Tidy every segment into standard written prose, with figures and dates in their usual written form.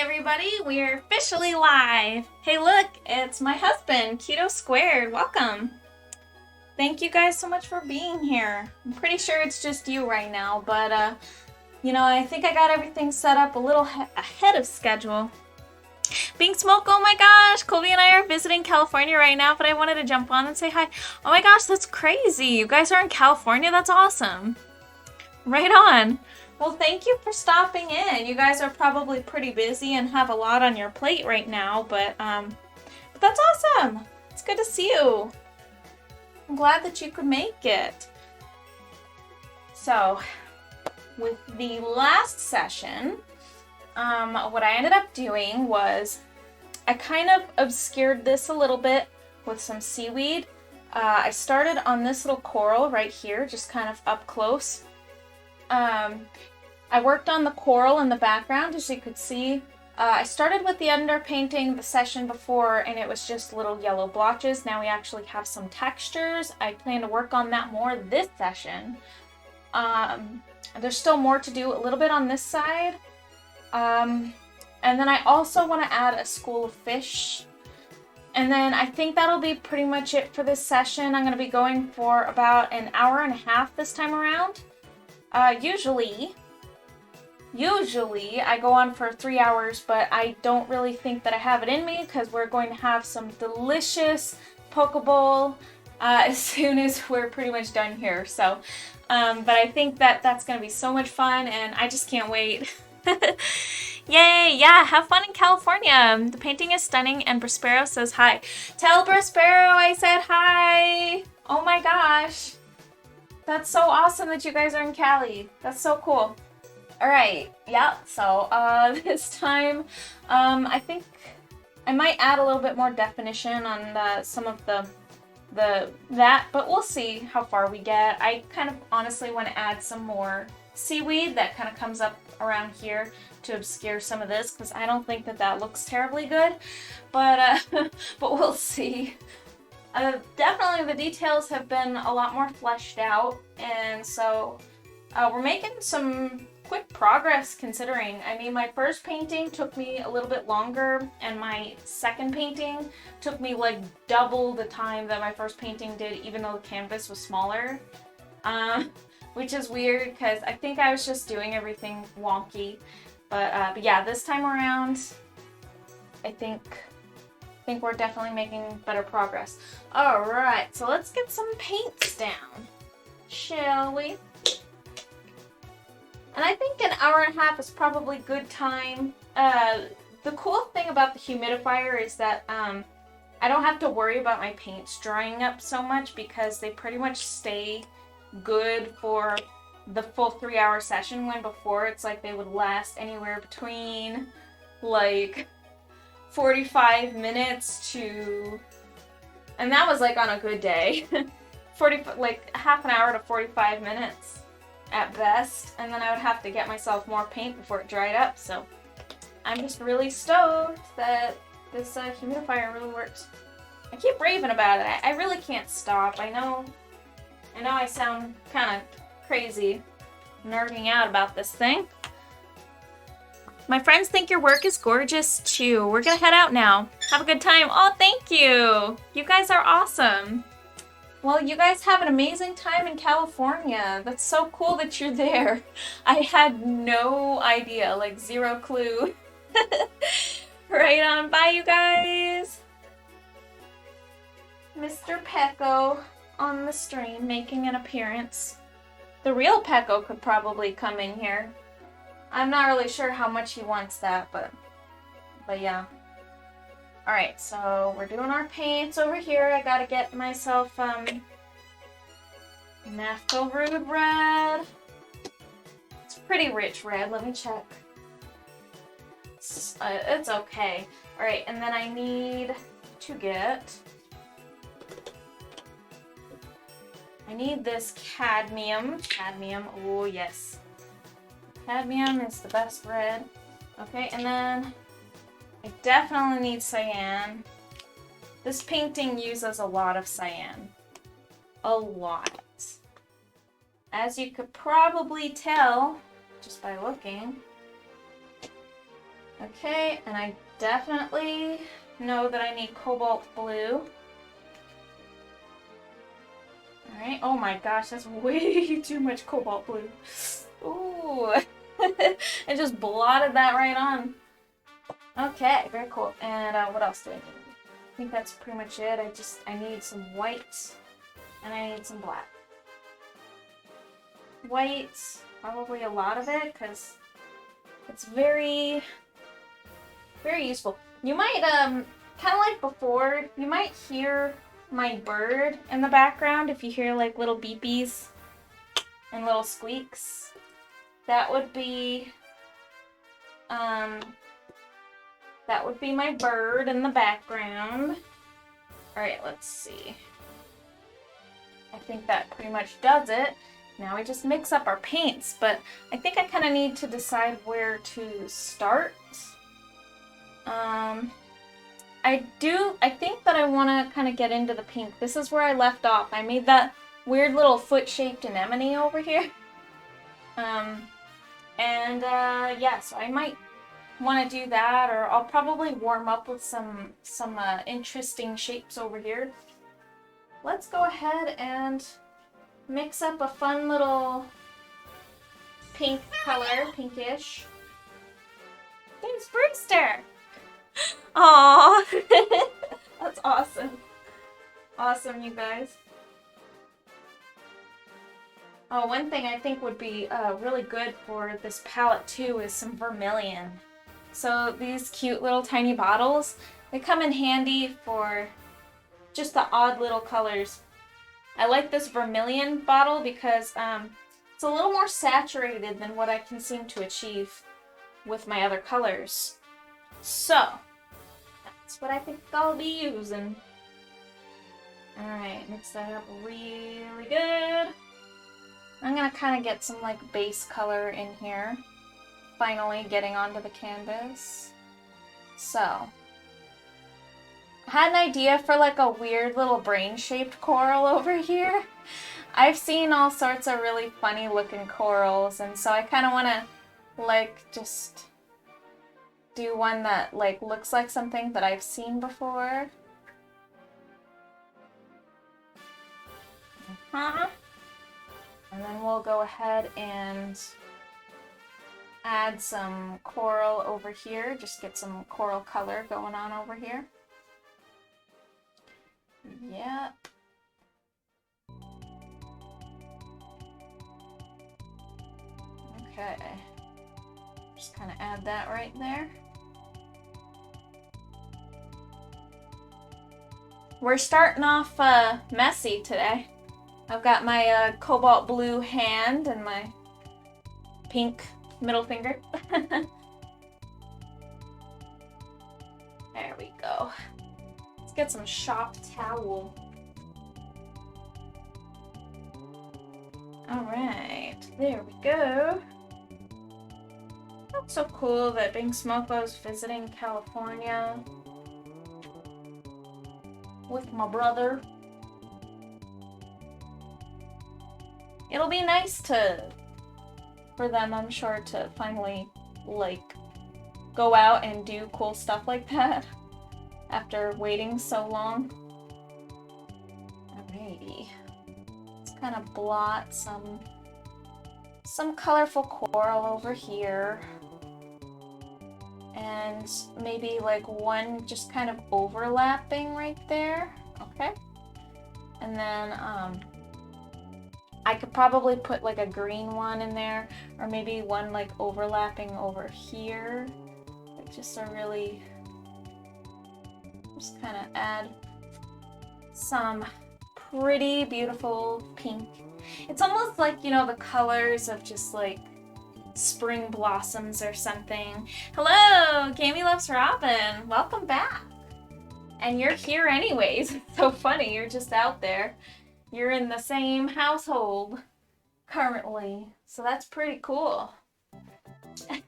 everybody, we're officially live. Hey look, it's my husband, Keto Squared. Welcome. Thank you guys so much for being here. I'm pretty sure it's just you right now, but I think I got everything set up a little ahead of schedule. Bing Smoke, oh my gosh, Colby and I are visiting California right now, but I wanted to jump on and say hi. Oh my gosh, that's crazy. You guys are in California? That's awesome. Right on. Well, thank you for stopping in. You guys are probably pretty busy and have a lot on your plate right now, but that's awesome. It's good to see you. I'm glad that you could make it. So, with the last session, what I ended up doing was I kind of obscured this a little bit with some seaweed. I started on this little coral right here, just kind of up close. I worked on the coral in the background, as you could see. I started with the underpainting the session before, and it was just little yellow blotches. Now we actually have some textures. I plan to work on that more this session. There's still more to do a little bit on this side. And then I also want to add a school of fish. And then I think that'll be pretty much it for this session. I'm going to be going for about an hour and a half this time around. Usually I go on for 3 hours, but I don't really think that I have it in me because we're going to have some delicious poke bowl as soon as we're pretty much done here. So, but I think that that's going to be so much fun, and I just can't wait. Yay! Yeah, have fun in California. The painting is stunning, and Prospero says hi. Tell Prospero I said hi! Oh my gosh. That's so awesome that you guys are in Cali. That's so cool. Alright, yeah, so this time I think I might add a little bit more definition on some of that, but we'll see how far we get. I kind of honestly want to add some more seaweed that kind of comes up around here to obscure some of this, because I don't think that looks terribly good, but we'll see. Definitely the details have been a lot more fleshed out, and so we're making some quick progress considering. I mean, my first painting took me a little bit longer, and my second painting took me like double the time that my first painting did, even though the canvas was smaller. Which is weird because I think I was just doing everything wonky. But yeah, this time around, I think we're definitely making better progress. Alright, so let's get some paints down, shall we? And I think an hour and a half is probably good time. The cool thing about the humidifier is that I don't have to worry about my paints drying up so much because they pretty much stay good for the full 3-hour session, when before it's like they would last anywhere between like 45 minutes to, and that was like on a good day, like half an hour to 45 minutes at best, and then I would have to get myself more paint before it dried up. So I'm just really stoked that this humidifier really works. I keep raving about it. I really can't stop. I know I sound kind of crazy nerding out about this thing. My friends think your work is gorgeous too. We're gonna head out now. Have a good time. Oh, thank you. You guys are awesome. Well, you guys have an amazing time in California. That's so cool that you're there. I had no idea, like zero clue. Right on. Bye, you guys. Mr. Pecco on the stream making an appearance. The real Pecco could probably come in here. I'm not really sure how much he wants that, but yeah. Alright, so we're doing our paints over here. I gotta get myself Naphtha Rude red. It's pretty rich red. Let me check. It's okay. Alright, and then I need to get... I need this cadmium. Cadmium, oh yes. Cadmium is the best red. Okay, and then I definitely need cyan. This painting uses a lot of cyan. A lot. As you could probably tell just by looking. Okay, and I definitely know that I need cobalt blue. Alright, oh my gosh, that's way too much cobalt blue. Ooh, I just blotted that right on. Okay, very cool. And what else do I need? I think that's pretty much it. I need some white and I need some black. White, probably a lot of it because it's very, very useful. You might, kind of like before, you might hear my bird in the background if you hear like little beepies and little squeaks. That would be my bird in the background. Alright, let's see. I think that pretty much does it. Now we just mix up our paints, but I think I kind of need to decide where to start. I think that I want to kind of get into the pink. This is where I left off. I made that weird little foot-shaped anemone over here. Yeah, so I might want to do that, or I'll probably warm up with some interesting shapes over here. Let's go ahead and mix up a fun little pink color, pinkish. Thanks, Brewster! Aww! That's awesome. Awesome, you guys. Oh, one thing I think would be really good for this palette too is some vermilion. So these cute little tiny bottles, they come in handy for just the odd little colors. I like this vermilion bottle because it's a little more saturated than what I can seem to achieve with my other colors. So, that's what I think I'll be using. Alright, mix that up really good. I'm gonna kind of get some like base color in here. Finally getting onto the canvas. So, I had an idea for like a weird little brain-shaped coral over here. I've seen all sorts of really funny looking corals, and so I kind of want to like just do one that like looks like something that I've seen before. And then we'll go ahead and add some coral over here. Just get some coral color going on over here. Yep. Okay. Just kind of add that right there. We're starting off messy today. I've got my cobalt blue hand and my pink middle finger. There we go. Let's get some shop towel. Alright, there we go. That's so cool that Bing Smoko's visiting California with my brother. It'll be nice for them, I'm sure, to finally, like, go out and do cool stuff like that after waiting so long. Alrighty. Let's kind of blot some colorful coral over here. And maybe like one just kind of overlapping right there. Okay. And then I could probably put like a green one in there, or maybe one like overlapping over here. Like just a really, just kind of add some pretty beautiful pink. It's almost like, you know, the colors of just like spring blossoms or something. Hello, Cami Loves Robin. Welcome back. And you're here anyways. It's so funny. You're just out there. You're in the same household currently. So that's pretty cool.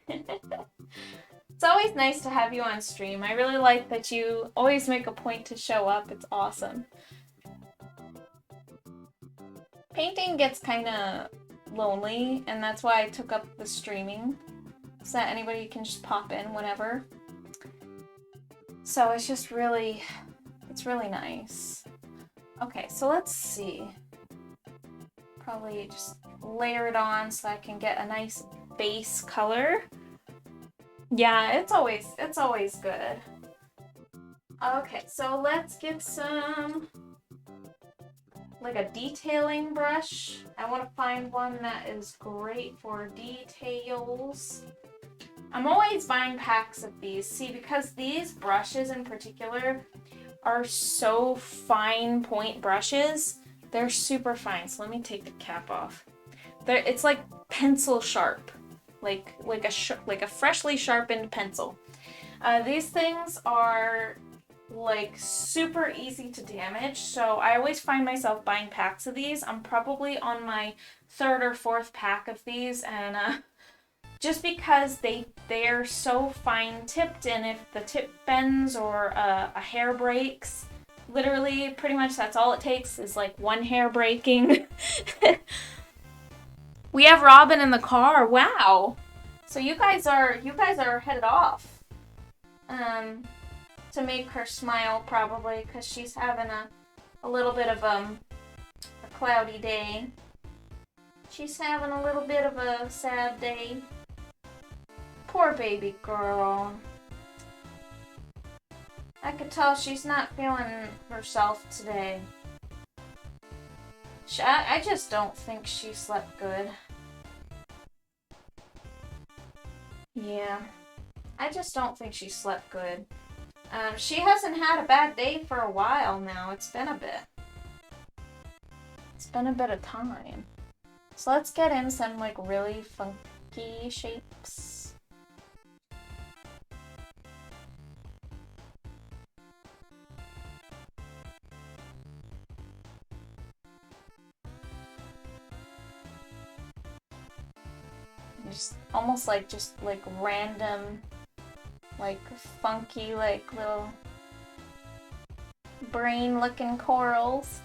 It's always nice to have you on stream. I really like that you always make a point to show up. It's awesome. Painting gets kind of lonely, and that's why I took up the streaming. so that anybody can just pop in whenever. So it's just really, it's really nice. Okay, so let's see. Probably just layer it on so I can get a nice base color. Yeah, it's always good. Okay, so let's get some, like a detailing brush. I want to find one that is great for details. I'm always buying packs of these. See, because these brushes in particular are so fine point brushes, they're super fine. So let me take the cap off. It's like pencil sharp, like a freshly sharpened pencil. These things are like super easy to damage, so I always find myself buying packs of these. I'm probably on my 3rd or 4th pack of these, and just because they're so fine tipped, and if the tip bends or a hair breaks, literally pretty much that's all it takes is like one hair breaking. We have Robin in the car. Wow. So you guys are headed off. To make her smile probably, because she's having a little bit of a cloudy day. She's having a little bit of a sad day. Poor baby girl. I could tell she's not feeling herself today. I just don't think she slept good. Yeah, I just don't think she slept good. She hasn't had a bad day for a while now. It's been a bit. It's been a bit of time. So let's get in some like really funky shapes. Just almost like random, like funky, like little brain looking corals.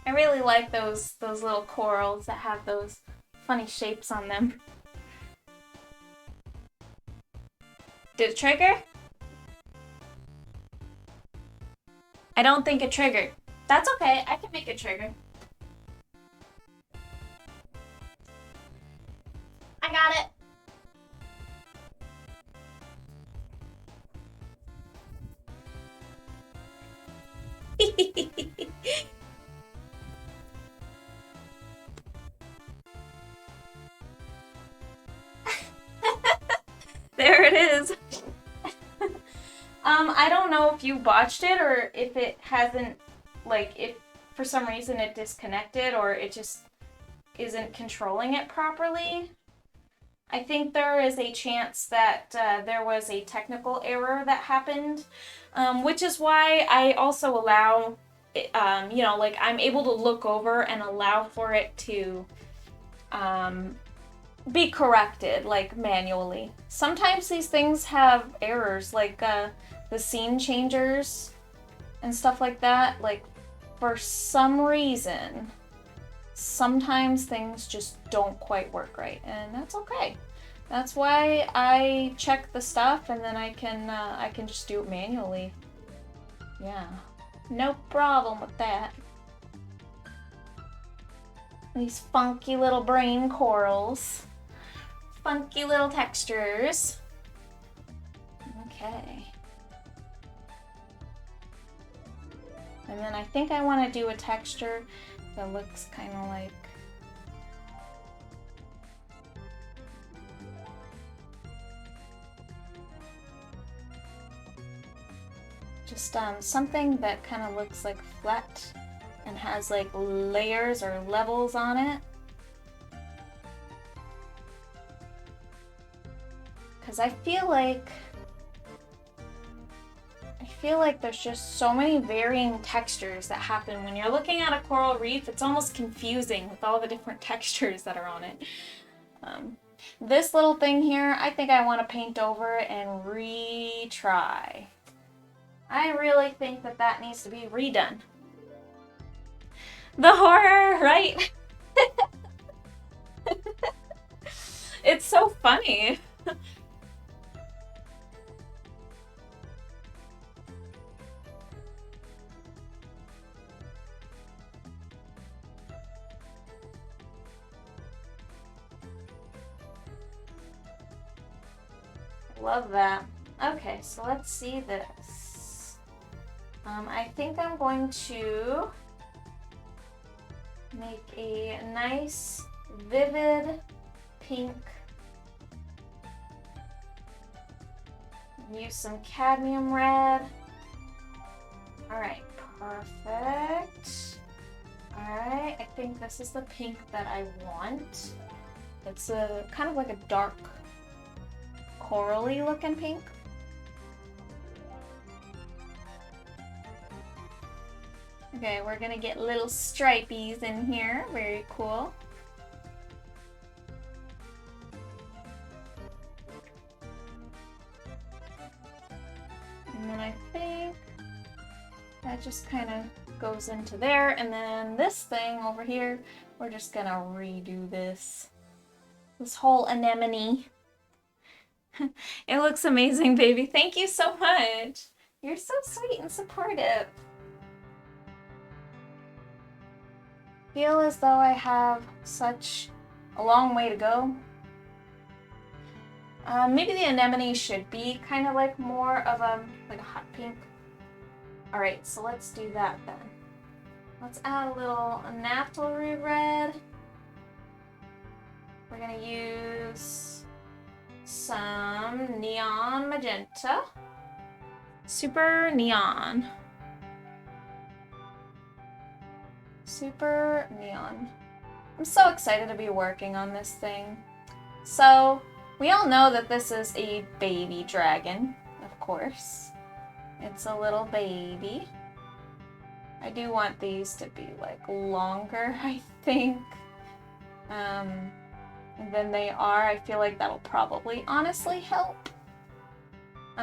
I really like those little corals that have those funny shapes on them. Did it trigger? I don't think it triggered. That's okay, I can make it trigger. I got it. There it is. I don't know if you botched it or if it hasn't, like, if for some reason it disconnected or it just isn't controlling it properly. I think there is a chance that there was a technical error that happened, which is why I also allow, you know, like I'm able to look over and allow for it to be corrected, like manually. Sometimes these things have errors, like the scene changers and stuff like that. Like for some reason, sometimes things just don't quite work right, and that's okay. That's why I check the stuff, and then I can just do it manually. Yeah, no problem with that. These funky little brain corals. Funky little textures. Okay. And then I think I want to do a texture that looks kind of like just something that kind of looks like flat and has like layers or levels on it. Because I feel like there's just so many varying textures that happen when you're looking at a coral reef. It's almost confusing with all the different textures that are on it. This little thing here, I think I want to paint over and retry. I really think that that needs to be redone. The horror, right? It's so funny. Love that. Okay, so let's see this. I think I'm going to make a nice, vivid pink. Use some cadmium red. Alright, perfect. Alright, I think this is the pink that I want. It's a kind of like a dark corally looking pink. Okay, we're gonna get little stripies in here. Very cool. And then I think that just kind of goes into there. And then this thing over here, we're just gonna redo this whole anemone. It looks amazing, baby. Thank you so much. You're so sweet and supportive. Feel as though I have such a long way to go. Maybe the anemone should be kind of like more of a hot pink. All right, so let's do that then. Let's add a little naphthalene red. We're gonna use some neon magenta. Super neon. Super neon. I'm so excited to be working on this thing. So, we all know that this is a baby dragon, of course. It's a little baby. I do want these to be like longer, I think, than they are. I feel like that'll probably honestly help.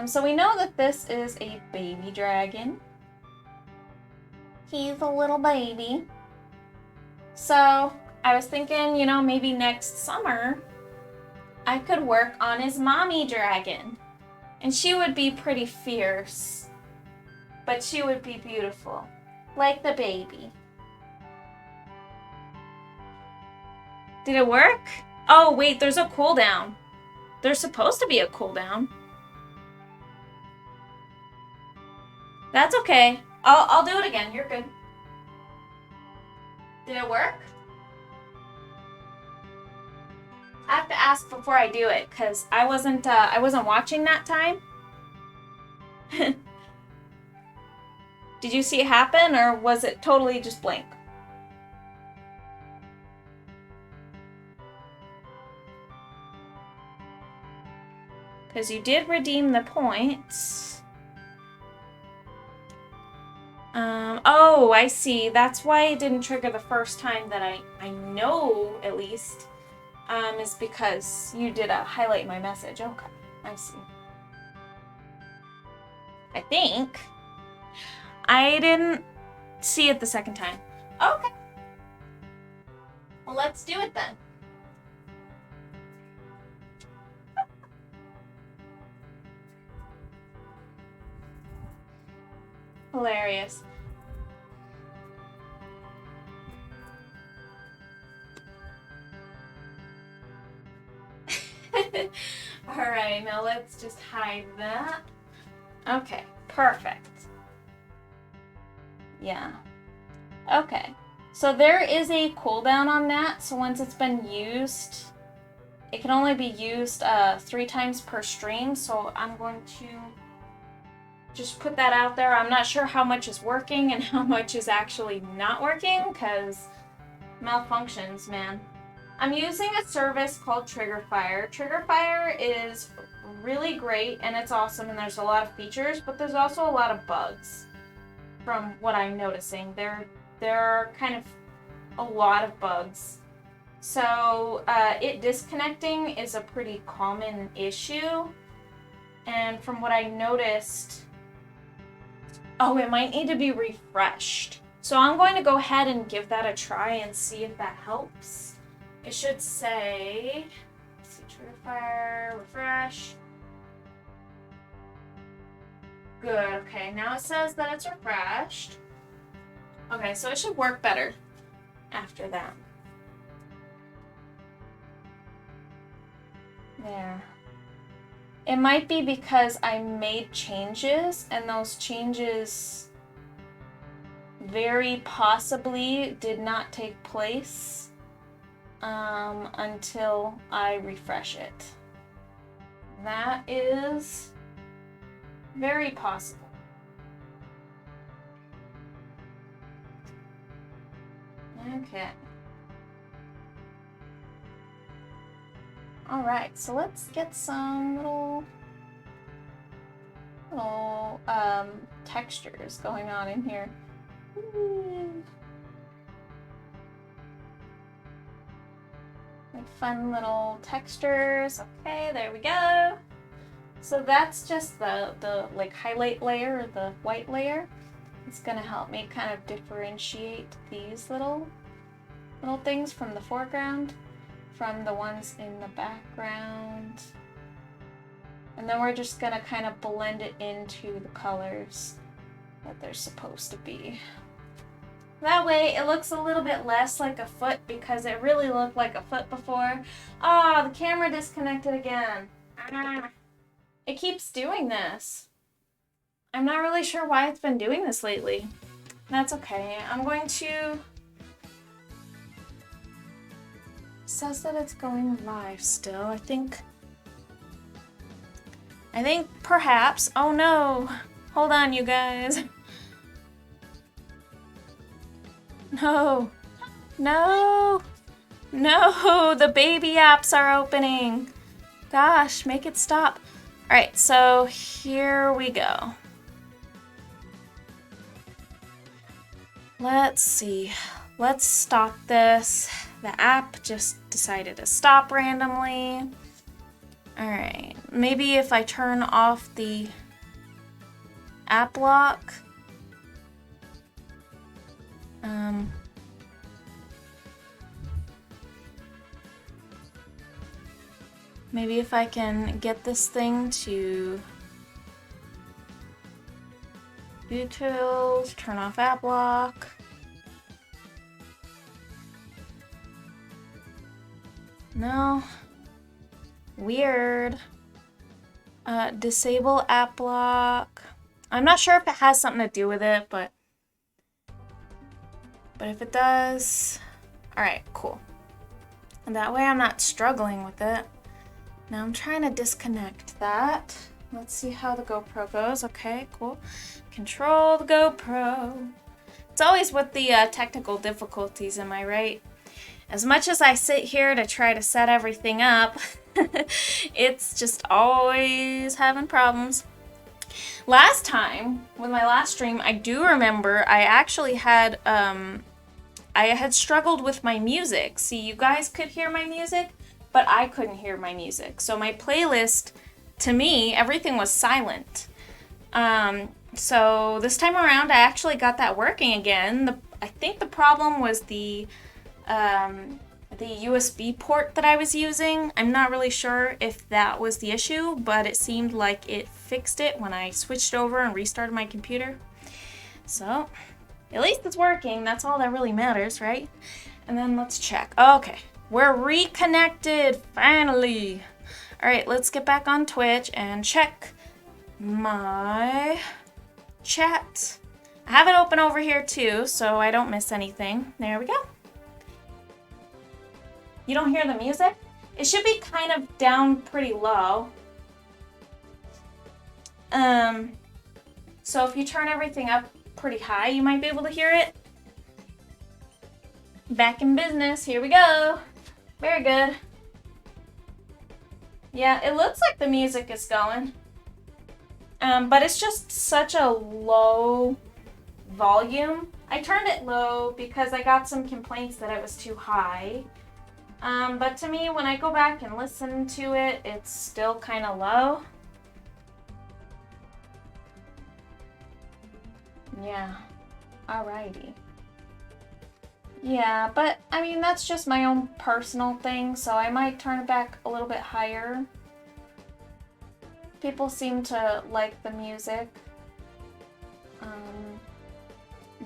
So we know that this is a baby dragon. He's a little baby. So I was thinking, you know, maybe next summer I could work on his mommy dragon. And she would be pretty fierce, but she would be beautiful, like the baby. Did it work? Oh wait, there's a cooldown. There's supposed to be a cooldown. That's okay. I'll do it again. You're good. Did it work? I have to ask before I do it because I wasn't watching that time. Did you see it happen or was it totally just blank? Because you did redeem the points. Oh, I see. That's why it didn't trigger the first time that I know, at least, is because you did highlight my message. Okay, I see. I think. I didn't see it the second time. Okay. Well, let's do it then. Hilarious. Alright, now let's just hide that. Okay, perfect. Yeah. Okay, so there is a cooldown on that, so once it's been used, it can only be used 3 times per stream, so I'm going to just put that out there. I'm not sure how much is working and how much is actually not working, because malfunctions, man. I'm using a service called Triggerfire. Triggerfire is really great and it's awesome and there's a lot of features, but there's also a lot of bugs from what I'm noticing. There are kind of a lot of bugs. So it disconnecting is a pretty common issue. And from what I noticed, oh, it might need to be refreshed. So I'm going to go ahead and give that a try and see if that helps. It should say, let's see, Fire, refresh. Good, okay, now it says that it's refreshed. Okay, so it should work better after that. There. It might be because I made changes, and those changes very possibly did not take place until I refresh it. That is very possible. Okay. All right, so let's get some little textures going on in here. Like fun little textures. Okay, there we go. So that's just the like highlight layer, or the white layer. It's gonna help me kind of differentiate these little things from the foreground, from the ones in the background. And then we're just gonna kind of blend it into the colors that they're supposed to be. That way it looks a little bit less like a foot, because it really looked like a foot before. Oh, the camera disconnected again. It keeps doing this. I'm not really sure why it's been doing this lately. That's okay. I'm going to... It says that it's going live still. I think perhaps... Oh no! Hold on, you guys. No! No! No! The baby apps are opening! Gosh, make it stop. Alright, so here we go. Let's see. Let's stop this. The app just decided to stop randomly. Alright, maybe if I turn off the app lock. Maybe if I can get this thing to View Tools, turn off app lock. No. Weird. Disable app lock. I'm not sure if it has something to do with it, but if it does, all right, cool. And that way I'm not struggling with it. Now I'm trying to disconnect that. Let's see how the GoPro goes. Okay, cool. Control the GoPro. It's always with the technical difficulties, am I right? As much as I sit here to try to set everything up, it's just always having problems. Last time, with my last stream, I do remember I actually had, I had struggled with my music. See, you guys could hear my music, but I couldn't hear my music. So my playlist, to me, everything was silent. So this time around, I actually got that working again. I think the problem was the USB port that I was using. I'm not really sure if that was the issue, but it seemed like it fixed it when I switched over and restarted my computer. So, at least it's working. That's all that really matters, right? And then let's check. Okay, we're reconnected, finally. All right, let's get back on Twitch and check my chat. I have it open over here too, so I don't miss anything. There we go. You don't hear the music? It should be kind of down pretty low. So if you turn everything up pretty high, you might be able to hear it. Back in business, here we go. Very good. Yeah, it looks like the music is going. But it's just such a low volume. I turned it low because I got some complaints that it was too high. But to me, when I go back and listen to it, it's still kind of low. Yeah. Alrighty. Yeah, but I mean, that's just my own personal thing, so I might turn it back a little bit higher. People seem to like the music.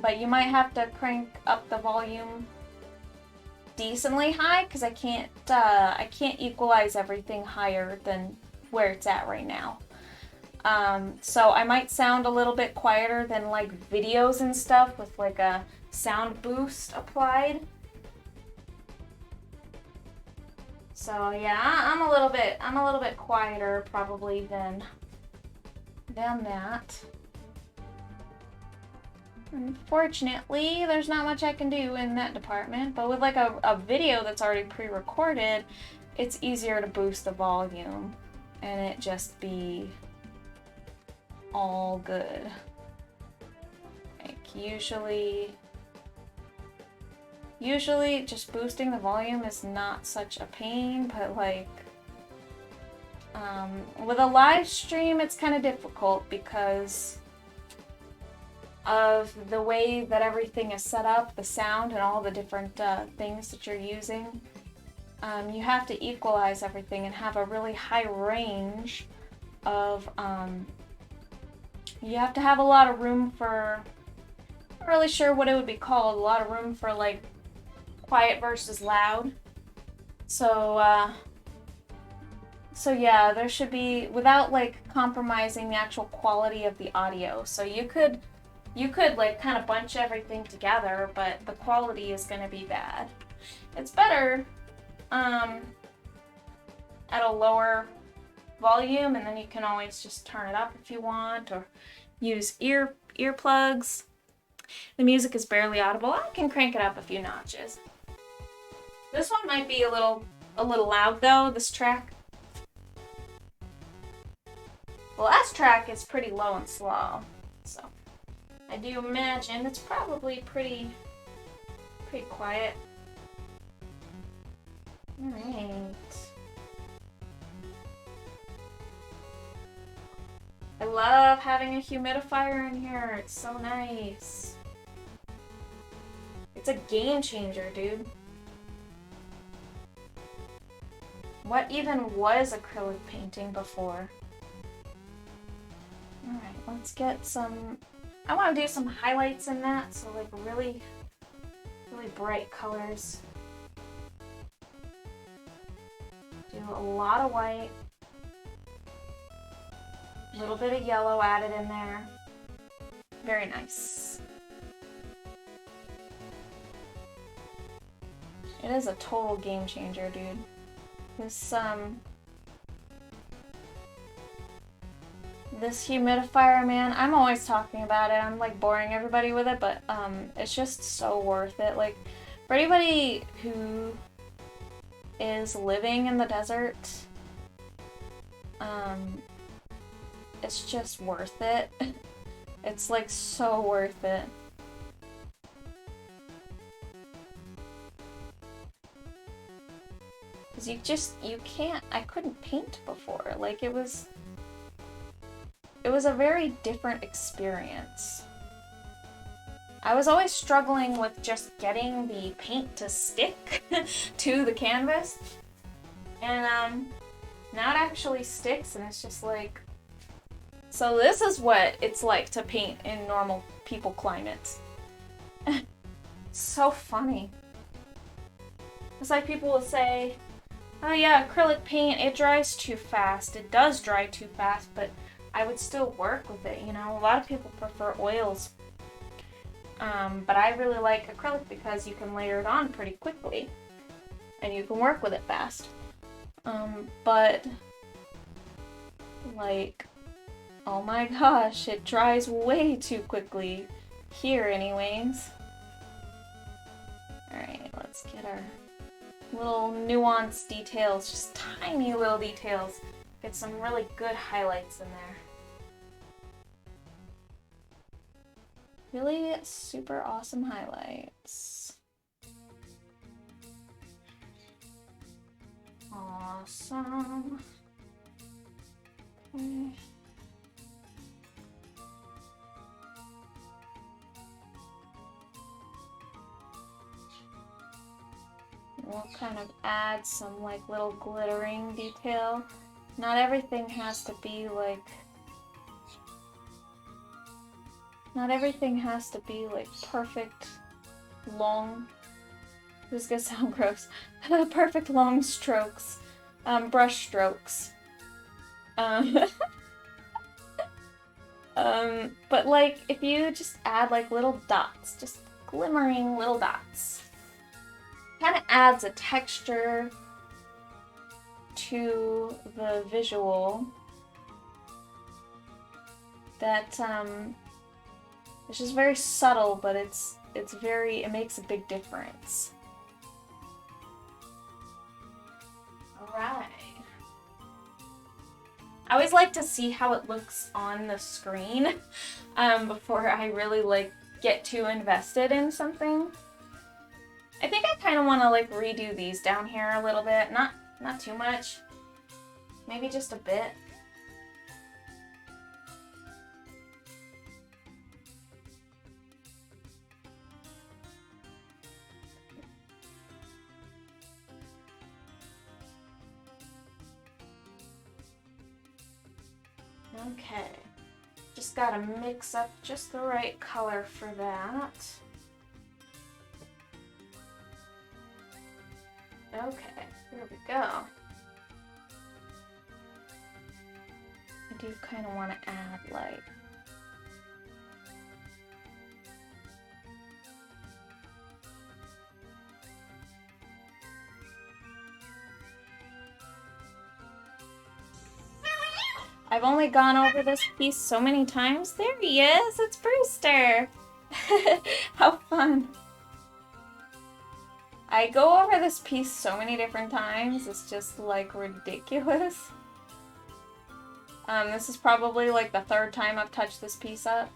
But you might have to crank up the volume decently high because I can't equalize everything higher than where it's at right now. So I might sound a little bit quieter than like videos and stuff with like a sound boost applied. So yeah, I'm a little bit quieter probably than that. Unfortunately, there's not much I can do in that department, but with like a video that's already pre-recorded, it's easier to boost the volume and it just be all good. Like usually just boosting the volume is not such a pain, but like with a live stream it's kind of difficult because of the way that everything is set up, the sound and all the different things that you're using. You have to equalize everything and have a really high range of, you have to have a lot of room for, I'm not really sure what it would be called, a lot of room for like quiet versus loud. So yeah, there should be, without like compromising the actual quality of the audio. So you could like kind of bunch everything together, but the quality is going to be bad. It's better at a lower volume, and then you can always just turn it up if you want, or use earplugs. The music is barely audible. I can crank it up a few notches. This one might be a little loud though, this track. The last track is pretty low and slow, so I do imagine it's probably pretty quiet. Alright. I love having a humidifier in here. It's so nice. It's a game changer, dude. What even was acrylic painting before? Alright, let's get some... I want to do some highlights in that, so like really bright colors. Do a lot of white. A little bit of yellow added in there. Very nice. It is a total game changer, dude. This humidifier, man, I'm always talking about it. I'm like boring everybody with it, but it's just so worth it. Like for anybody who is living in the desert, it's just worth it. It's like so worth it. Because you can't, I couldn't paint before. Like it was a very different experience. I was always struggling with just getting the paint to stick to the canvas. And now it actually sticks and it's just like... So this is what it's like to paint in normal people climates. So funny. It's like people will say, oh yeah, acrylic paint, it dries too fast. It does dry too fast, but I would still work with it, you know? A lot of people prefer oils. But I really like acrylic because you can layer it on pretty quickly. And you can work with it fast. But... like... oh my gosh, it dries way too quickly. Here, anyways. Alright, let's get our little nuanced details, just tiny little details. Get some really good highlights in there. Really super awesome highlights. Awesome. Okay. we'll kind of add some like little glittering detail. Not everything has to be like... Not everything has to be like perfect long... This is gonna sound gross. Perfect long strokes. Brush strokes. But like, if you just add like little dots, just glimmering little dots, kind of adds a texture to the visual that it's just very subtle, but it makes a big difference. Alright. I always like to see how it looks on the screen before I really like get too invested in something. I think I kind of want to like redo these down here a little bit. Not too much. Maybe just a bit. Okay, just gotta mix up just the right color for that. Okay, here we go. I do kind of want to add like... I've only gone over this piece so many times. There he is! It's Brewster! How fun! I go over this piece so many different times, it's just like ridiculous. This is probably like the third time I've touched this piece up.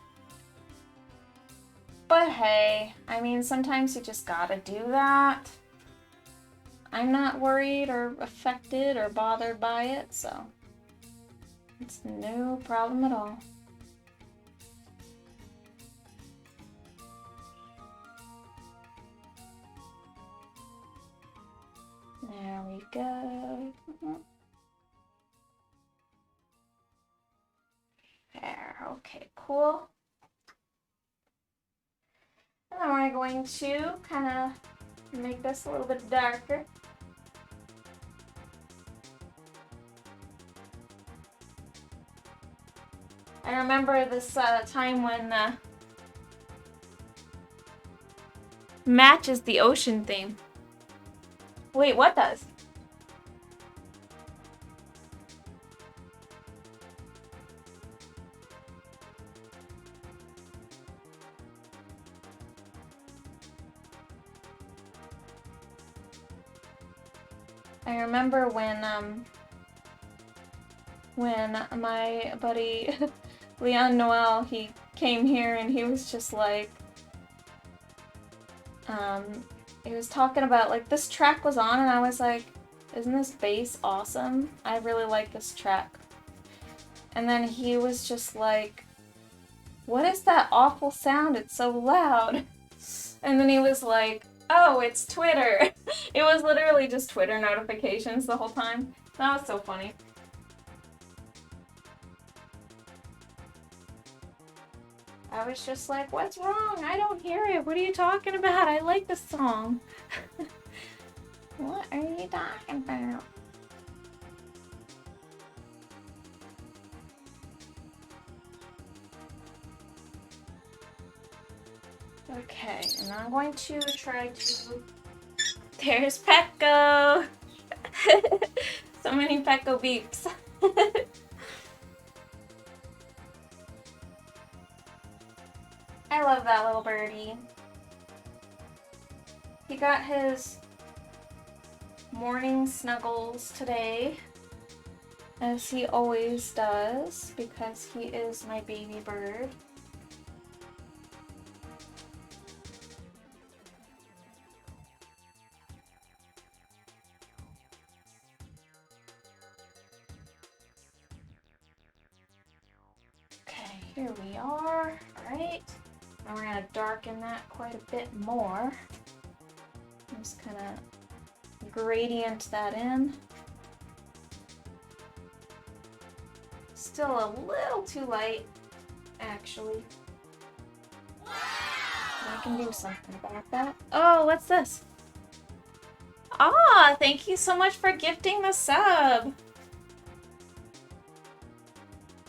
But hey, I mean, sometimes you just gotta do that. I'm not worried or affected or bothered by it, so it's no problem at all. There we go. There, okay, cool. And then we're going to kind of make this a little bit darker. I remember this time when matches the ocean theme. Wait, what does? I remember when my buddy Leon Noel, he came here and he was just like, he was talking about, like, this track was on and I was like, isn't this bass awesome? I really like this track. And then he was just like, what is that awful sound? It's so loud. And then he was like, oh, it's Twitter. It was literally just Twitter notifications the whole time. That was so funny. I was just like, what's wrong? I don't hear it. What are you talking about? I like this song. What are you talking about? Okay, and I'm going to try to... There's Pecco! So many Pecco beeps. I love that little birdie. He got his morning snuggles today, as he always does, because he is my baby bird. Okay, here we are. Alright. And we're going to darken that quite a bit more. I'm just kind of gradient that in. Still a little too light, actually. But I can do something about that. Oh, what's this? Ah, thank you so much for gifting the sub.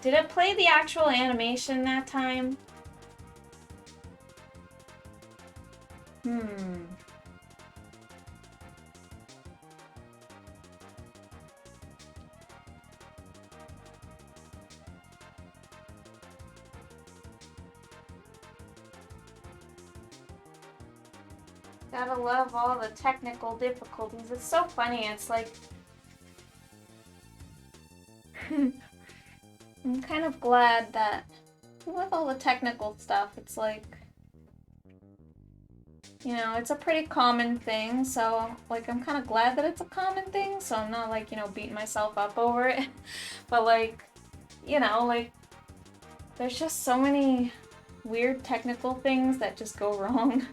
Did it play the actual animation that time? Gotta love all the technical difficulties. It's so funny. It's like... I'm kind of glad that with all the technical stuff, it's like... You know, it's a pretty common thing, so, like, I'm kind of glad that it's a common thing, so I'm not, like, you know, beating myself up over it. But, like, you know, like, there's just so many weird technical things that just go wrong.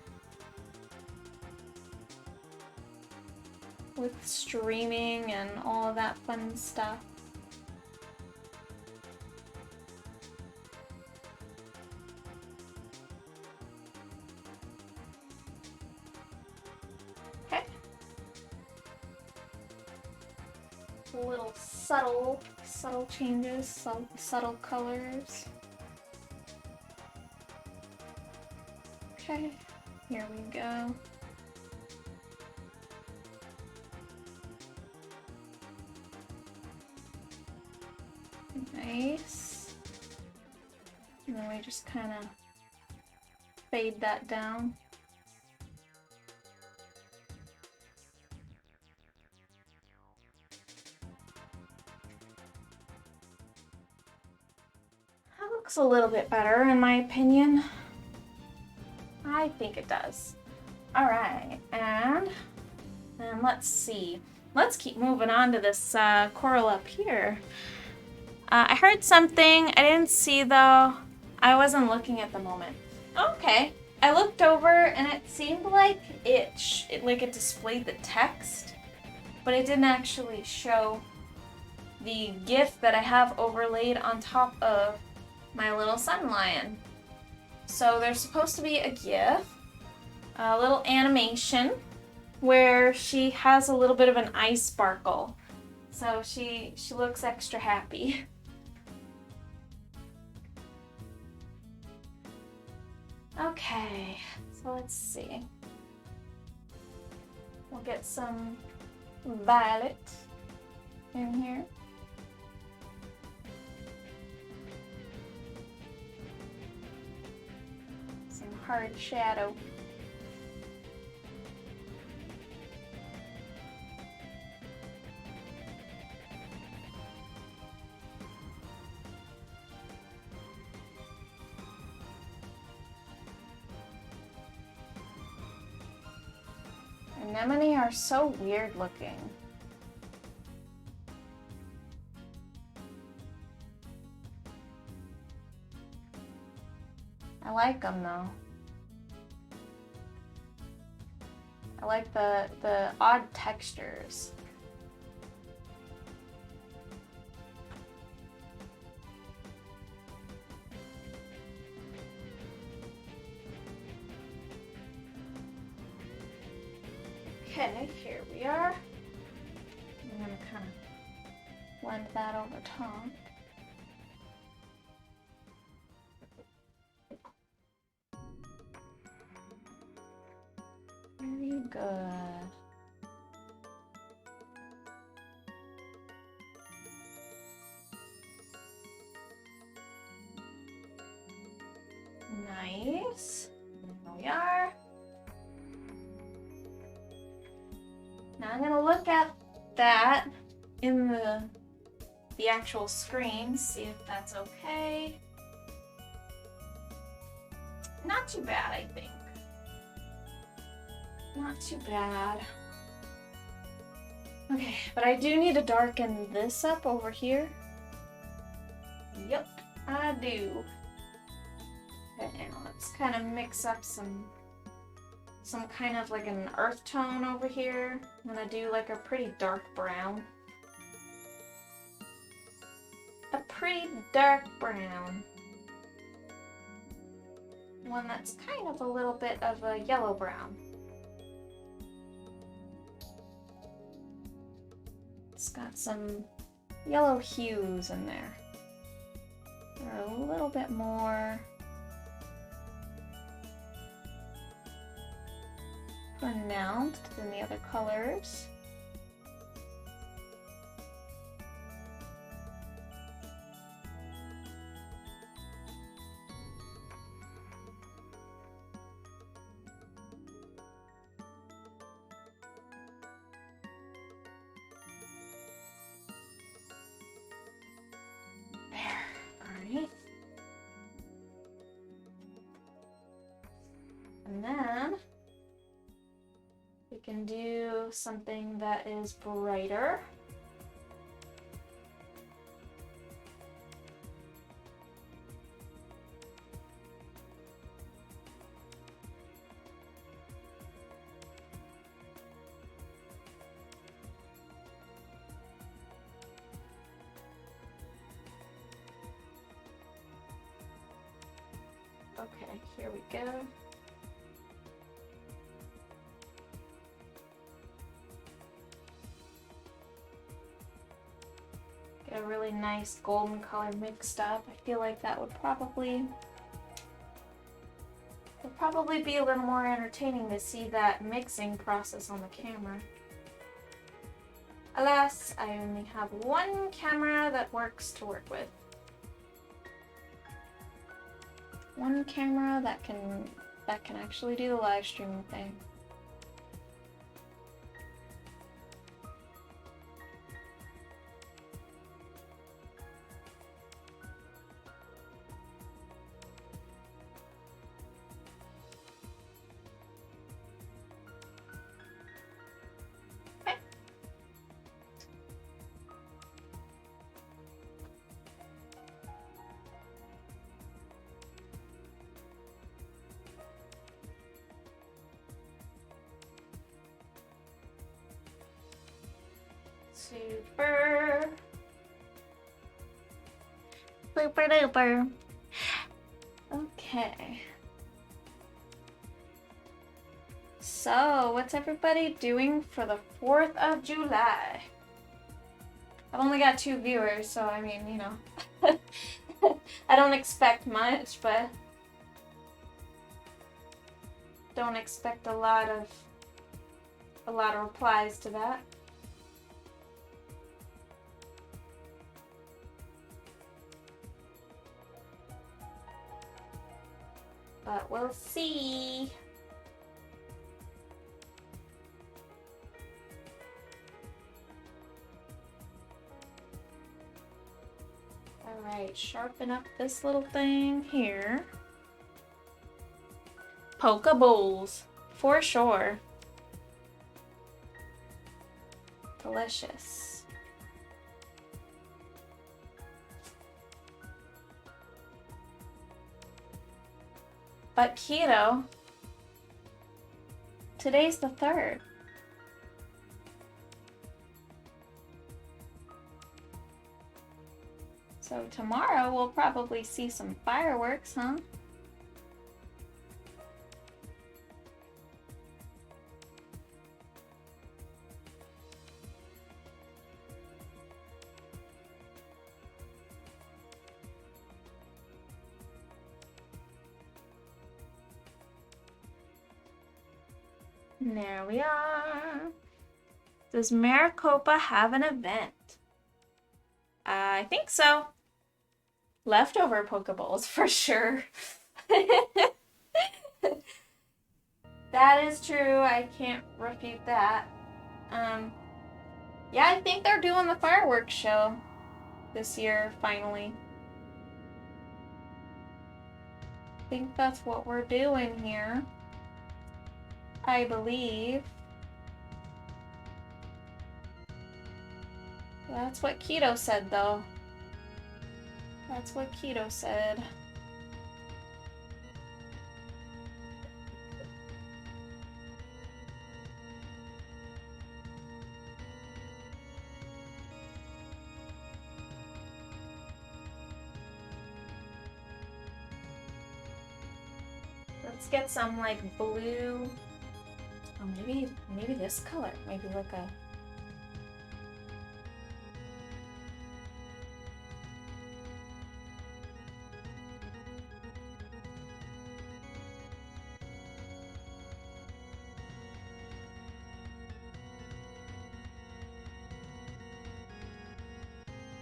With streaming and all of that fun stuff. Okay. Little subtle changes, some subtle colors. Okay, here we go. Nice. And then we just kind of fade that down. That looks a little bit better in my opinion. I think it does. All right, and let's see. Let's keep moving on to this coral up here. I heard something I didn't see though. I wasn't looking at the moment. Okay, I looked over and it seemed like it displayed the text, but it didn't actually show the GIF that I have overlaid on top of my little sun lion. So there's supposed to be a GIF, a little animation where she has a little bit of an eye sparkle. So she looks extra happy. Okay, so let's see. We'll get some violet in here. Some hard shadow. Anemone are so weird looking. I like them though. I like the odd textures. Okay, here we are. I'm gonna kind of blend that over top. Very good. Nice. There we are. Now I'm gonna look at that in the actual screen, see if that's okay. Not too bad, I think. Not too bad. Okay, but I do need to darken this up over here. Yep, I do. Okay, now let's kind of mix up some some kind of like an earth tone over here. I'm gonna do like a pretty dark brown. A pretty dark brown. One that's kind of a little bit of a yellow brown. It's got some yellow hues in there. They're a little bit more pronounced than the other colors. And then we can do something that is brighter. Okay, here we go. Get a really nice golden color mixed up. I feel like that would probably be a little more entertaining to see that mixing process on the camera. Alas, I only have one camera that works to work with. One camera that can actually do the live streaming thing. Okay. Super. Super duper. Okay. So, what's everybody doing for the 4th of July? I've only got 2 viewers, so I mean, you know. I don't expect much, but don't expect a lot of replies to that. But we'll see. All right, sharpen up this little thing here. Pokeballs, for sure. Delicious. But keto, today's the 3rd. So tomorrow we'll probably see some fireworks, huh? There we are. Does Maricopa have an event? I think so. Leftover Pokeballs for sure. That is true. I can't refute that. Yeah, I think they're doing the fireworks show this year, finally. I think that's what we're doing here. I believe. That's what Keto said, though. That's what Keto said. Let's get some like blue. Oh, maybe this color. Maybe like a.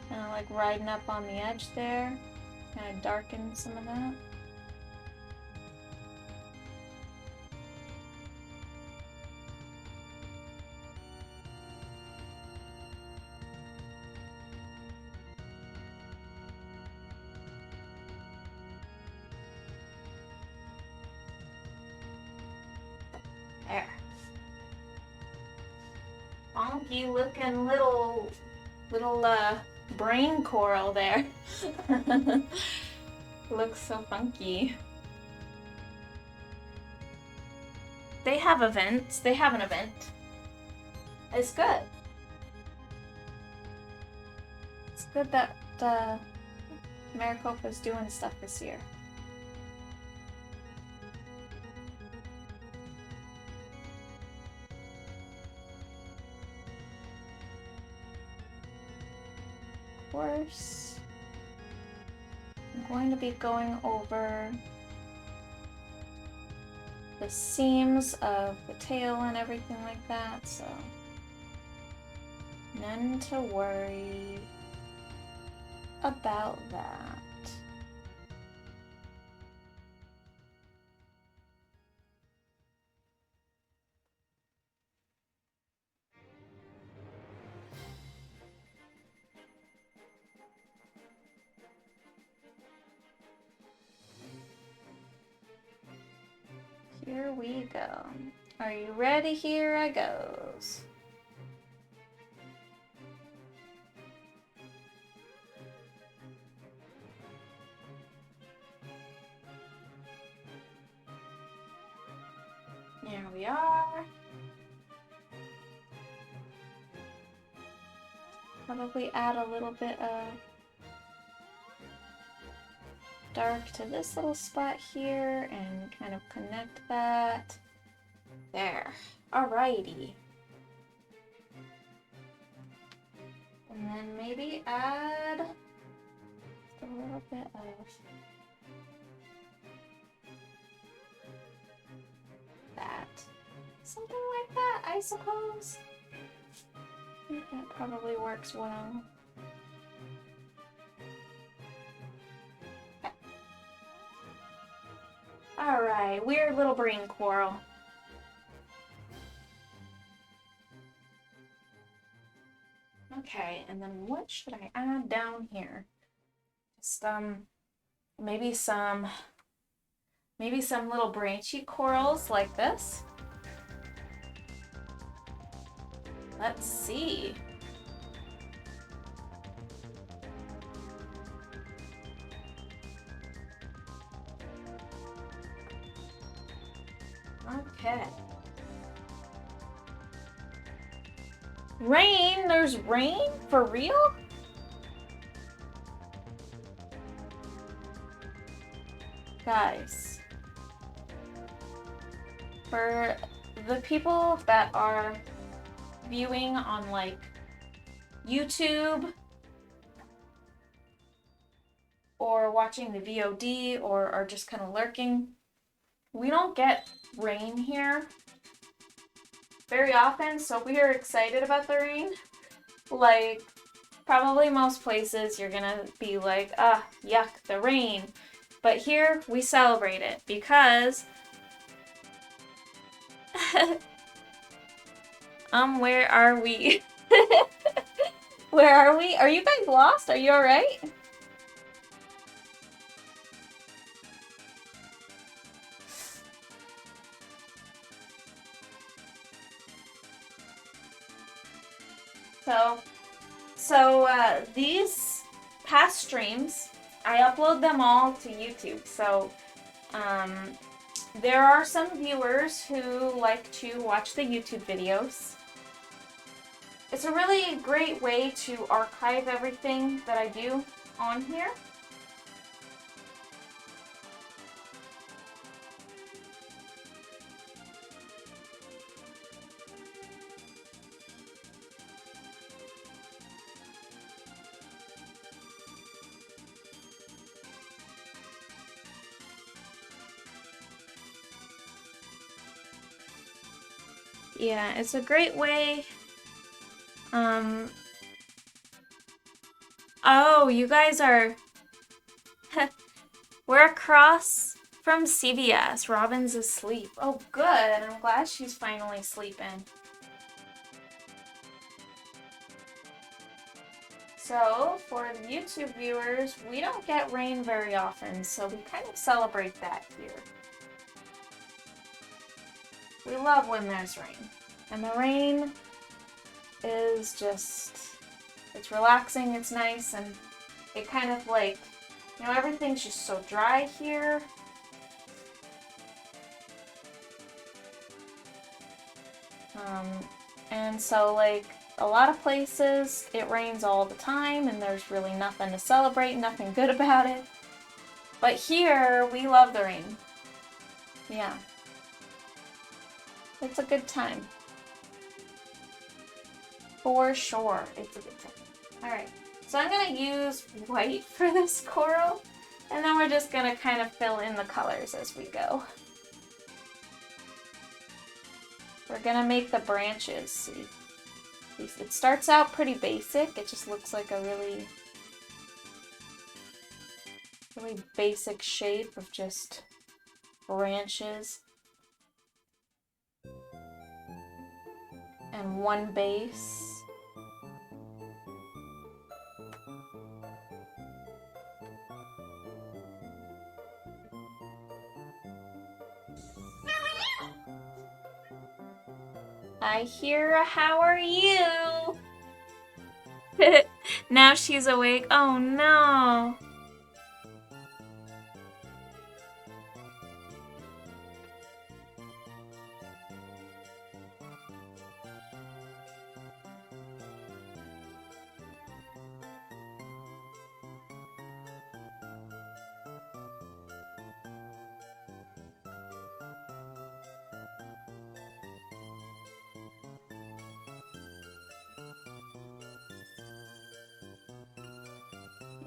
Kind of like riding up on the edge there. Kind of darken some of that. There. Funky looking little brain coral there. Looks so funky. They have events. They have an event. It's good. It's good that Maricopa's doing stuff this year. Of course, I'm going to be going over the seams of the tail and everything like that, so none to worry about that. Here we go. Are you ready? Here I goes. There we are. Probably add a little bit of dark to this little spot here and kind of connect that. There. Alrighty. And then maybe add a little bit of that. Something like that, I suppose. I think that probably works well. Alright, weird little brain coral. Okay, and then what should I add down here? Just maybe some little branchy corals like this. Let's see. Okay. Rain? There's rain? For real? Guys. For the people that are viewing on like YouTube or watching the VOD or are just kind of lurking, we don't get rain here very often, so we are excited about the rain. Like, probably most places you're gonna be like, ah, yuck, the rain. But here, we celebrate it because where are we? Where are we? Are you guys lost? Are you alright? So these past streams, I upload them all to YouTube. So there are some viewers who like to watch the YouTube videos. It's a really great way to archive everything that I do on here. yeah, it's a great way. Oh, you guys are... We're across from CVS. Robin's asleep. Oh, good. I'm glad she's finally sleeping. So, for the YouTube viewers, we don't get rain very often, so we kind of celebrate that here. We love when there's rain. And the rain is just, it's relaxing, it's nice, and it kind of like, you know, everything's just so dry here. And so like, a lot of places, it rains all the time and there's really nothing to celebrate, nothing good about it. But here, we love the rain. Yeah. It's a good time. For sure, it's a good time. Alright, so I'm going to use white for this coral, and then we're just going to kind of fill in the colors as we go. We're going to make the branches, see. It starts out pretty basic, it just looks like a really basic shape of just branches. And one base. I hear, how are you? Now she's awake. Oh no.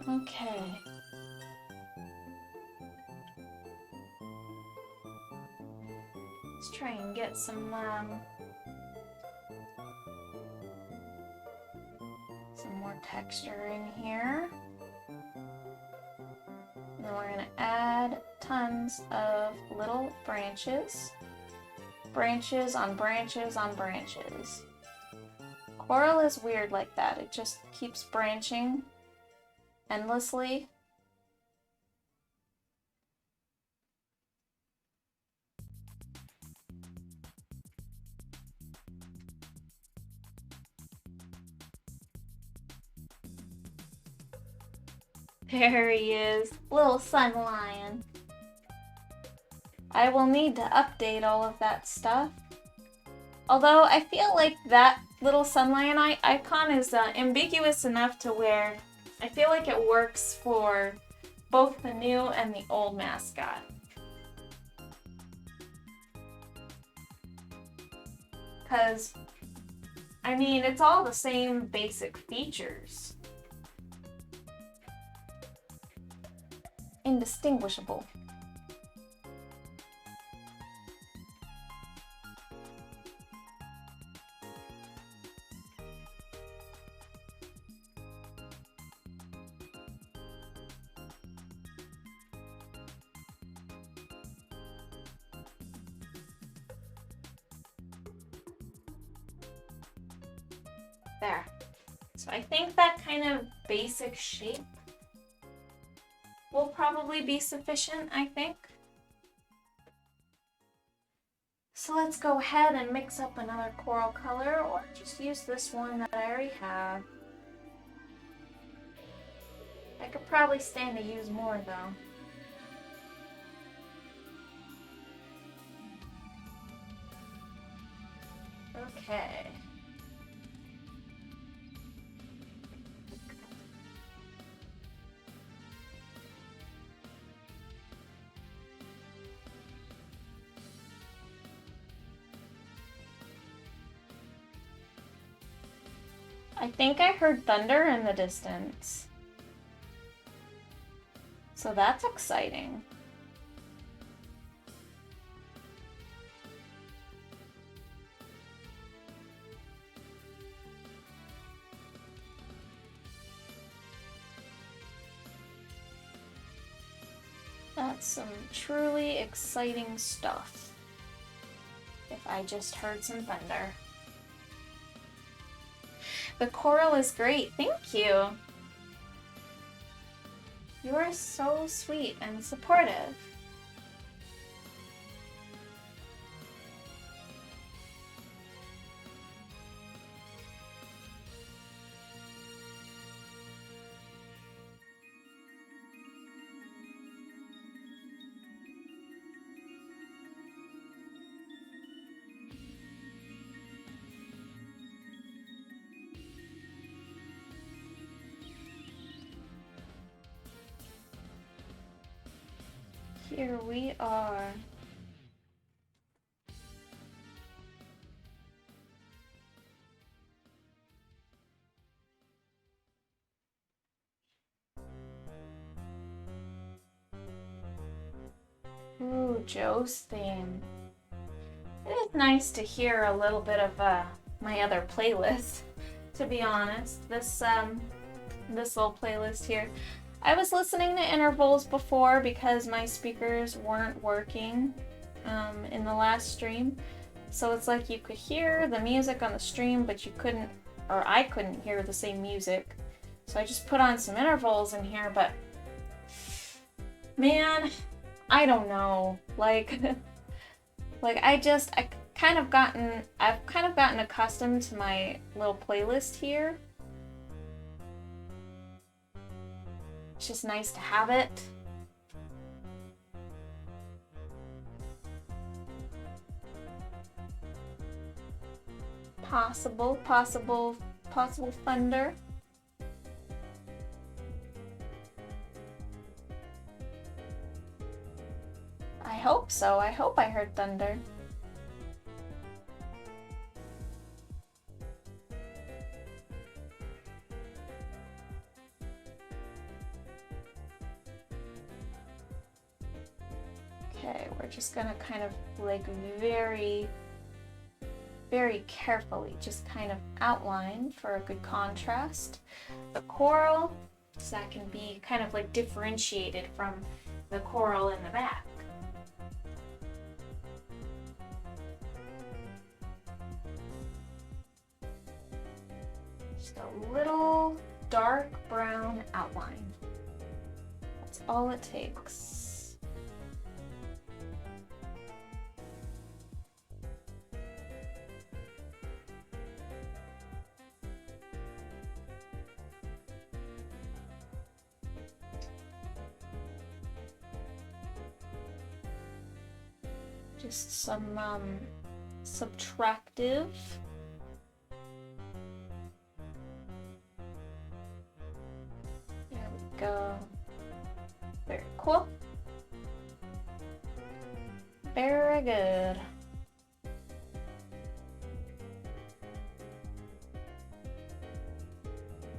Okay. Let's try and get some more texture in here. And then we're gonna add tons of little branches. Branches on branches on branches. Coral is weird like that. It just keeps branching endlessly. There he is, little sun lion. I will need to update all of that stuff. Although I feel like that little sun lion icon is ambiguous enough to where I feel like it works for both the new and the old mascot. Because, I mean, it's all the same basic features. Indistinguishable. There. So I think that kind of basic shape will probably be sufficient, I think. So let's go ahead and mix up another coral color, or just use this one that I already have. I could probably stand to use more though. Okay. I think I heard thunder in the distance. So that's exciting. That's some truly exciting stuff. If I just heard some thunder. The coral is great, thank you. You are so sweet and supportive. Here we are. Ooh, Joe's theme. It is nice to hear a little bit of my other playlist, to be honest. This little playlist here. I was listening to intervals before because my speakers weren't working in the last stream. So it's like you could hear the music on the stream, but you couldn't, or I couldn't hear the same music. So I just put on some intervals in here, but man, I don't know. Like, I've kind of gotten accustomed to my little playlist here. It's just nice to have it. Possible thunder. I hope so. I hope I heard thunder. Okay, we're just gonna kind of like very carefully just kind of outline for a good contrast the coral, so that can be kind of like differentiated from the coral in the back. Just a little dark brown outline. That's all it takes. Just some subtractive. There we go. Very cool. Very good.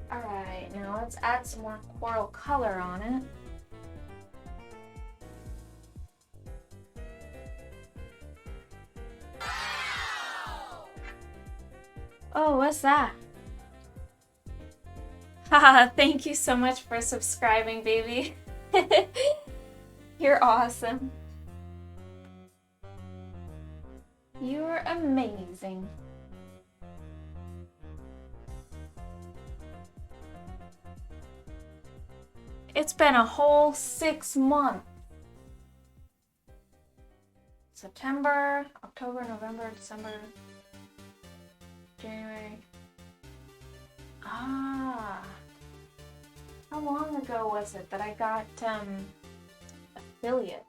Alright, now let's add some more coral color on it. Oh, what's that? Haha, thank you so much for subscribing, baby. You're awesome. You're amazing. It's been a whole 6 months. September, October, November, December, January. Ah. How long ago was it that I got affiliate?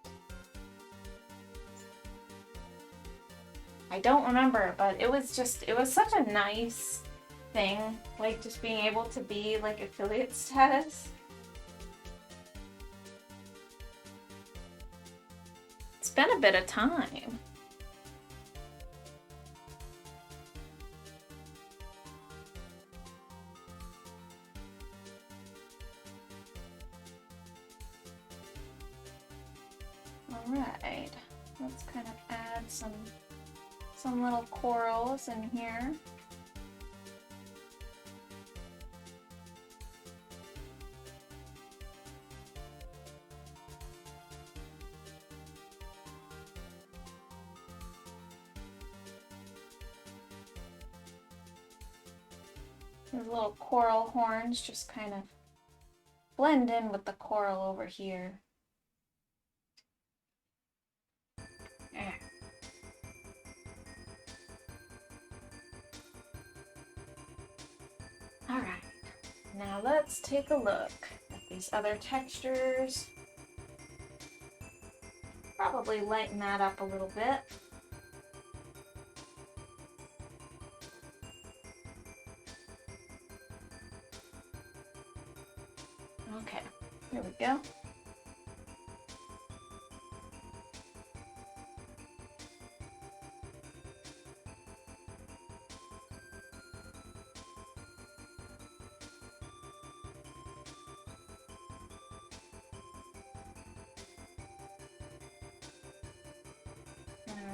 I don't remember, but it was such a nice thing, like just being able to be like affiliate status. It's been a bit of time. Alright, let's kind of add some little corals in here. These little coral horns just kind of blend in with the coral over here. Yeah. All right, now let's take a look at these other textures. Probably lighten that up a little bit. Okay, here we go.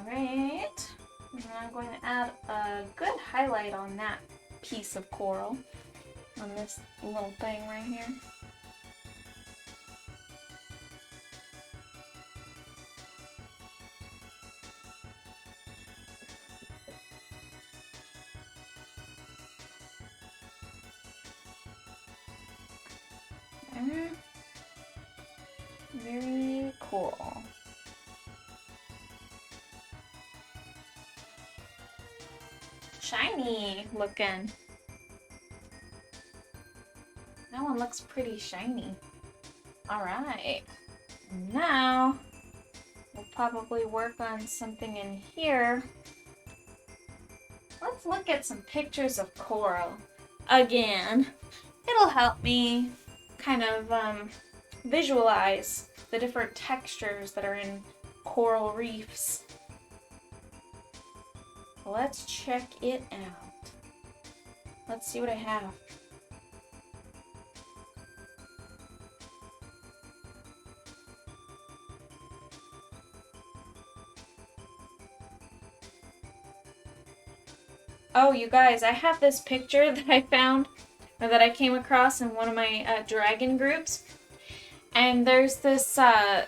Alright, and I'm going to add a good highlight on that piece of coral, on this little thing right here. Very cool. Shiny looking. That one looks pretty shiny. Alright, now we'll probably work on something in here. Let's look at some pictures of coral again. It'll help me kind of visualize the different textures that are in coral reefs. Let's check it out. Let's see what I have. Oh, you guys, I have this picture that I found, or that I came across in one of my dragon groups. And there's this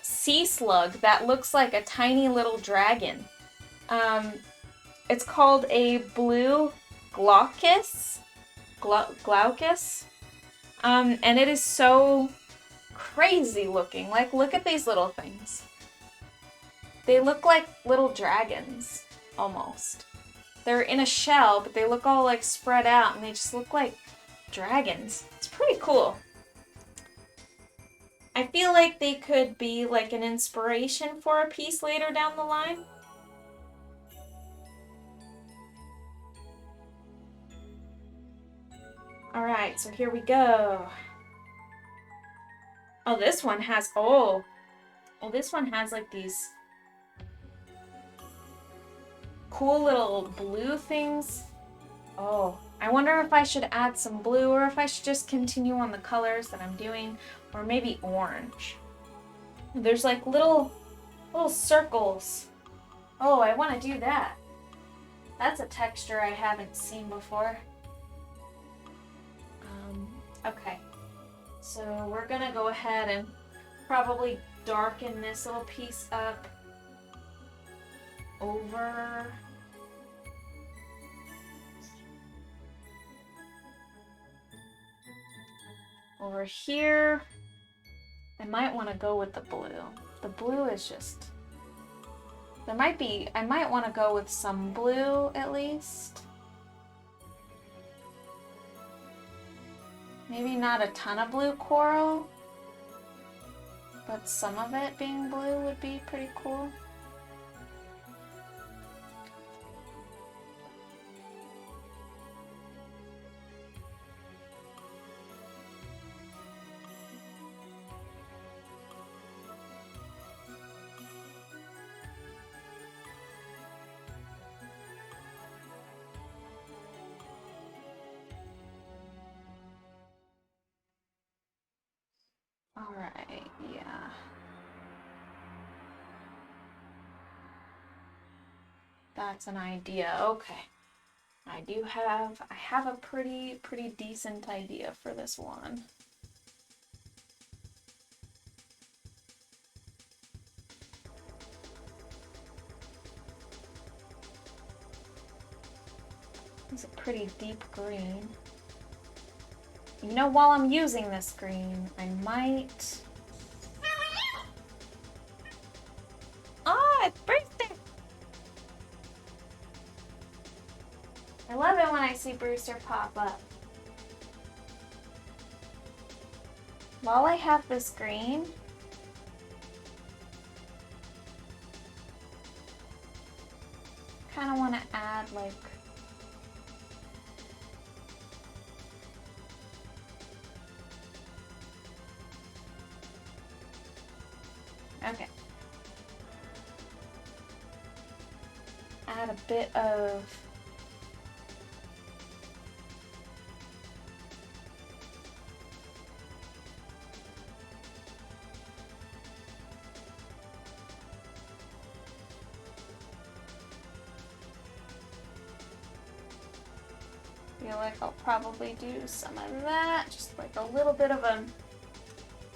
sea slug that looks like a tiny little dragon. It's called a blue glaucus. Glaucus. And it is so crazy looking. Like, look at these little things. They look like little dragons, almost. They're in a shell, but they look all like spread out, and they just look like dragons. It's pretty cool. I feel like they could be like an inspiration for a piece later down the line. Alright, so here we go. Oh, this one has, this one has like these cool little blue things. Oh, I wonder if I should add some blue or if I should just continue on the colors that I'm doing, or maybe orange. There's like little circles. Oh, I want to do that. That's a texture I haven't seen before. Okay, so we're gonna go ahead and probably darken this little piece up over here. I might want to go with the blue. The blue is just, I might want to go with some blue at least. Maybe not a ton of blue coral, but some of it being blue would be pretty cool. Alright, yeah. That's an idea. Okay. I have a pretty decent idea for this one. It's a pretty deep green. You know, while I'm using this green, I might... Oh, it's Brewster! I love it when I see Brewster pop up. While I have this green, kind of want to add like okay. Add a bit of feel like I'll probably do some of that, just like a little bit of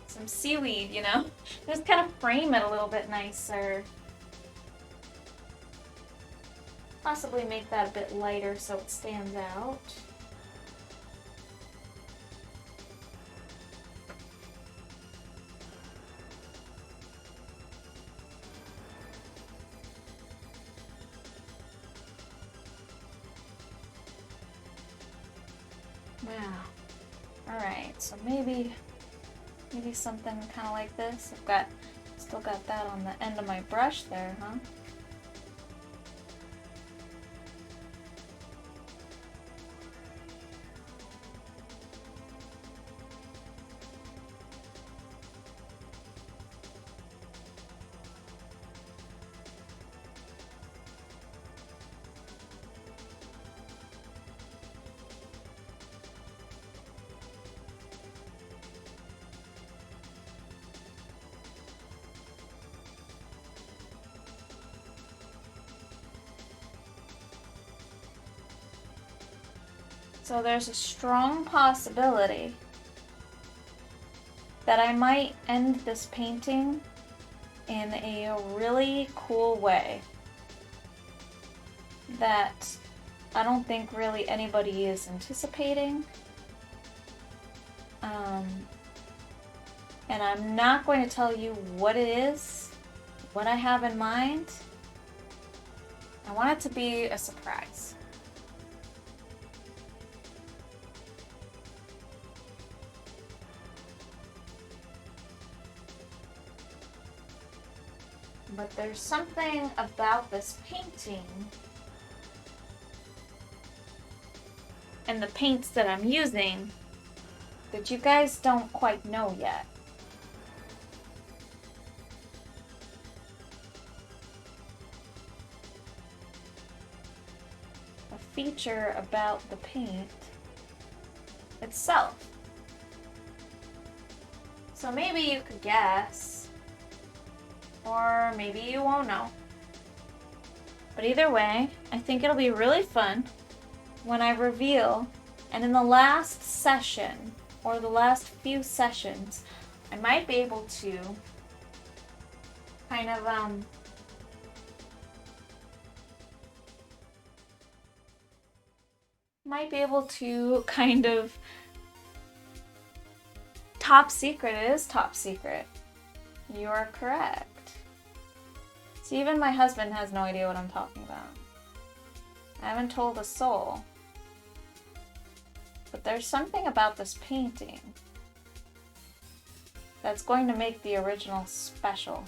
some seaweed, you know? Just kind of frame it a little bit nicer. Possibly make that a bit lighter so it stands out. Wow. Alright, so maybe something kind of like this. Still got that on the end of my brush there, huh? So there's a strong possibility that I might end this painting in a really cool way that I don't think really anybody is anticipating. And I'm not going to tell you what it is, what I have in mind. I want it to be a surprise. But there's something about this painting and the paints that I'm using that you guys don't quite know yet. A feature about the paint itself. So maybe you could guess, or maybe you won't know. But either way, I think it'll be really fun when I reveal, and in the last session, or the last few sessions, I might be able to kind of, top secret. It is top secret. You are correct. See, even my husband has no idea what I'm talking about. I haven't told a soul. But there's something about this painting that's going to make the original special.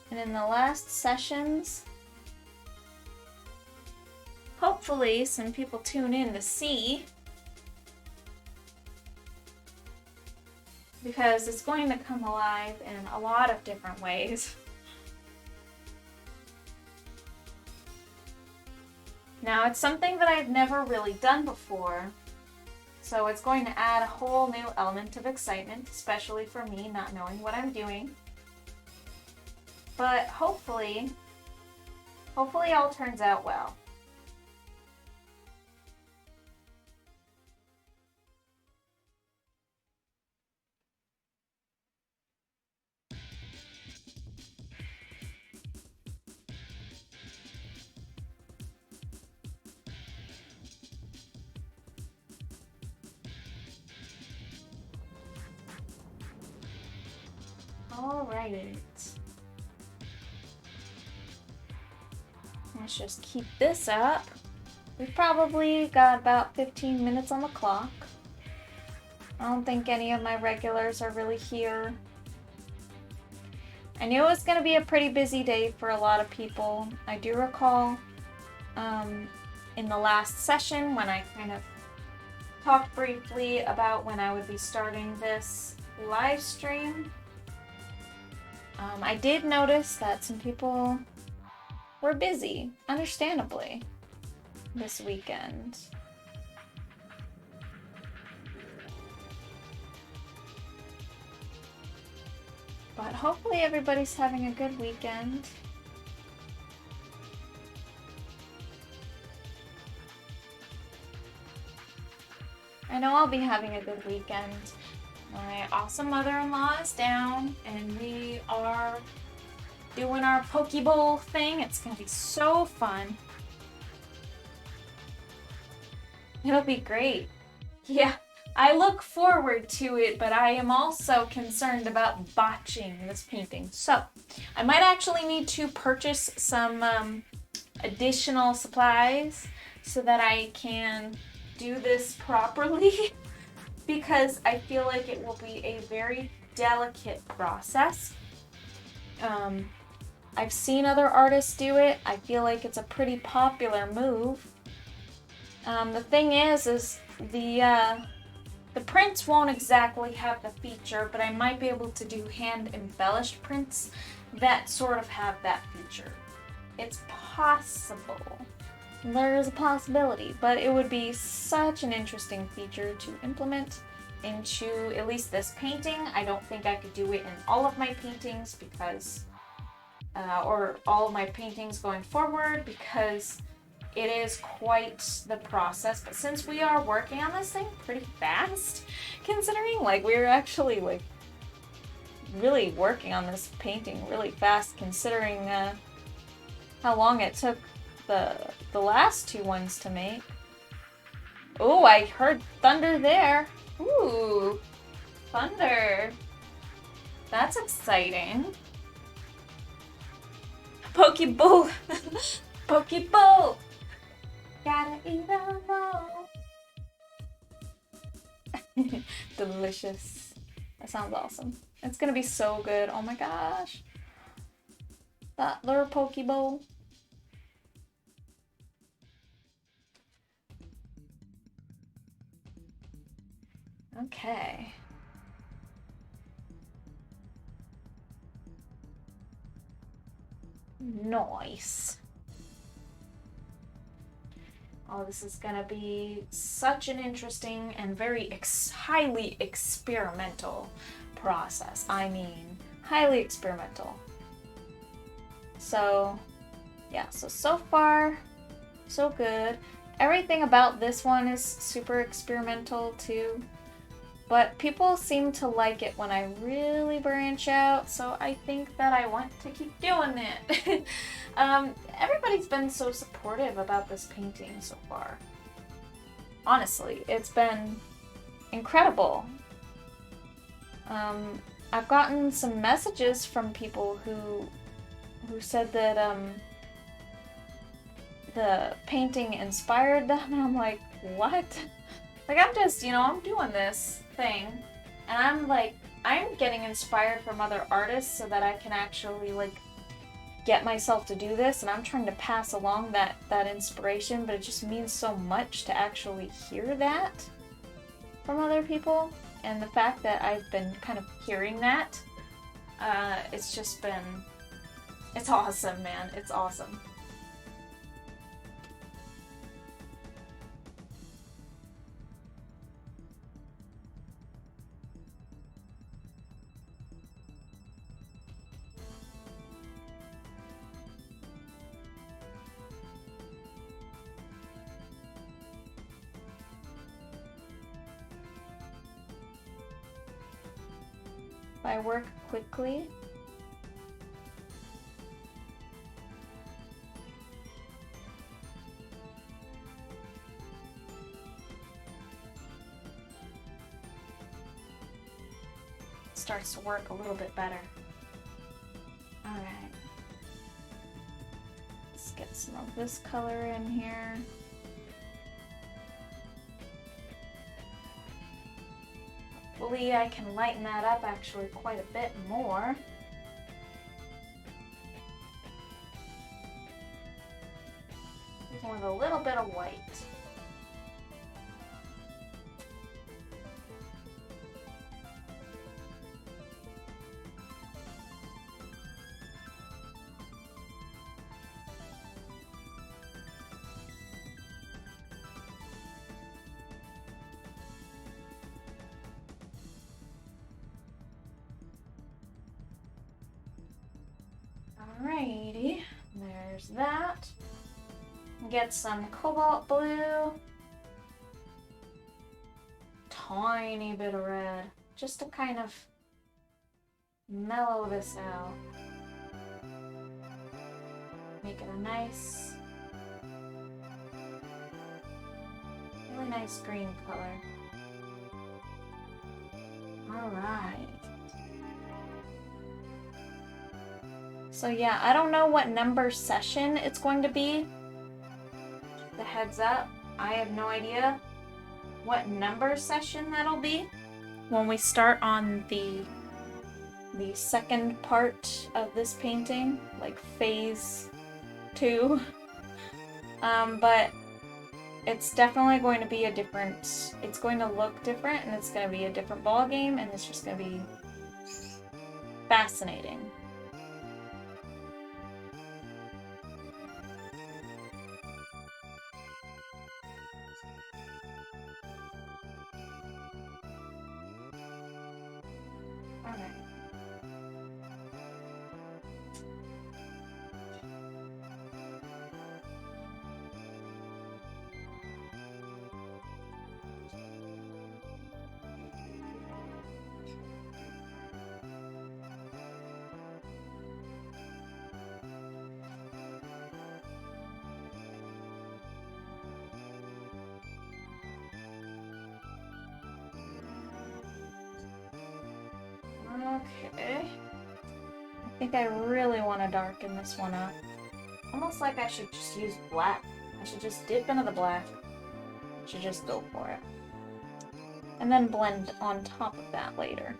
And in the last sessions, hopefully some people tune in to see, because it's going to come alive in a lot of different ways. Now, it's something that I've never really done before, so it's going to add a whole new element of excitement, especially for me not knowing what I'm doing. But hopefully all turns out well. All right. Let's just keep this up. We've probably got about 15 minutes on the clock. I don't think any of my regulars are really here. I knew it was going to be a pretty busy day for a lot of people. I do recall in the last session when I kind of talked briefly about when I would be starting this live stream. I did notice that some people were busy, understandably, this weekend. But hopefully everybody's having a good weekend. I know I'll be having a good weekend. My awesome mother-in-law is down and we are doing our Pokeball thing. It's gonna be so fun. It'll be great. Yeah, I look forward to it, but I am also concerned about botching this painting. So, I might actually need to purchase some additional supplies so that I can do this properly because I feel like it will be a very delicate process. I've seen other artists do it. I feel like it's a pretty popular move. The thing is the prints won't exactly have the feature, but I might be able to do hand-embellished prints that sort of have that feature. It's possible. There's a possibility, but it would be such an interesting feature to implement into at least this painting. I don't think I could do it in all of my paintings because, or all of my paintings going forward because it is quite the process. But since we are working on this thing pretty fast, considering like we're actually like really working on this painting really fast, considering how long it took the last two ones to make. Oh, I heard thunder there. Ooh, thunder. That's exciting. Pokeball. Pokeball. Gotta eat them all. Delicious. That sounds awesome. It's gonna be so good. Oh my gosh. That little Pokeball. Okay. Nice. Oh, this is gonna be such an interesting and very highly experimental process. I mean, highly experimental. So, yeah, so far, so good. Everything about this one is super experimental too. But people seem to like it when I really branch out, so I think that I want to keep doing it. Everybody's been so supportive about this painting so far. Honestly, it's been incredible. I've gotten some messages from people who said that the painting inspired them, and I'm like, what? Like, I'm just, I'm doing this thing, and I'm getting inspired from other artists so that I can actually, like, get myself to do this, and I'm trying to pass along that inspiration, but it just means so much to actually hear that from other people, and the fact that I've been kind of hearing that, it's just been, it's awesome, man. It's awesome. if I work quickly. Starts to work a little bit better. All right. Let's get some of this color in here. Hopefully I can lighten that up actually quite a bit more. With a little bit of white. Alrighty, there's that. Get some cobalt blue. Tiny bit of red, just to kind of mellow this out. Make it a nice, really nice green color. Alright. So yeah, I don't know what number session it's going to be. The heads up, I have no idea what number session that'll be when we start on the second part of this painting, like phase 2. But it's definitely going to be a different, it's going to look different, and it's going to be a different ball game, and it's just going to be fascinating. Okay. I think I really want to darken this one up. Almost like I should just use black. I should just dip into the black. I should just go for it. And then blend on top of that later.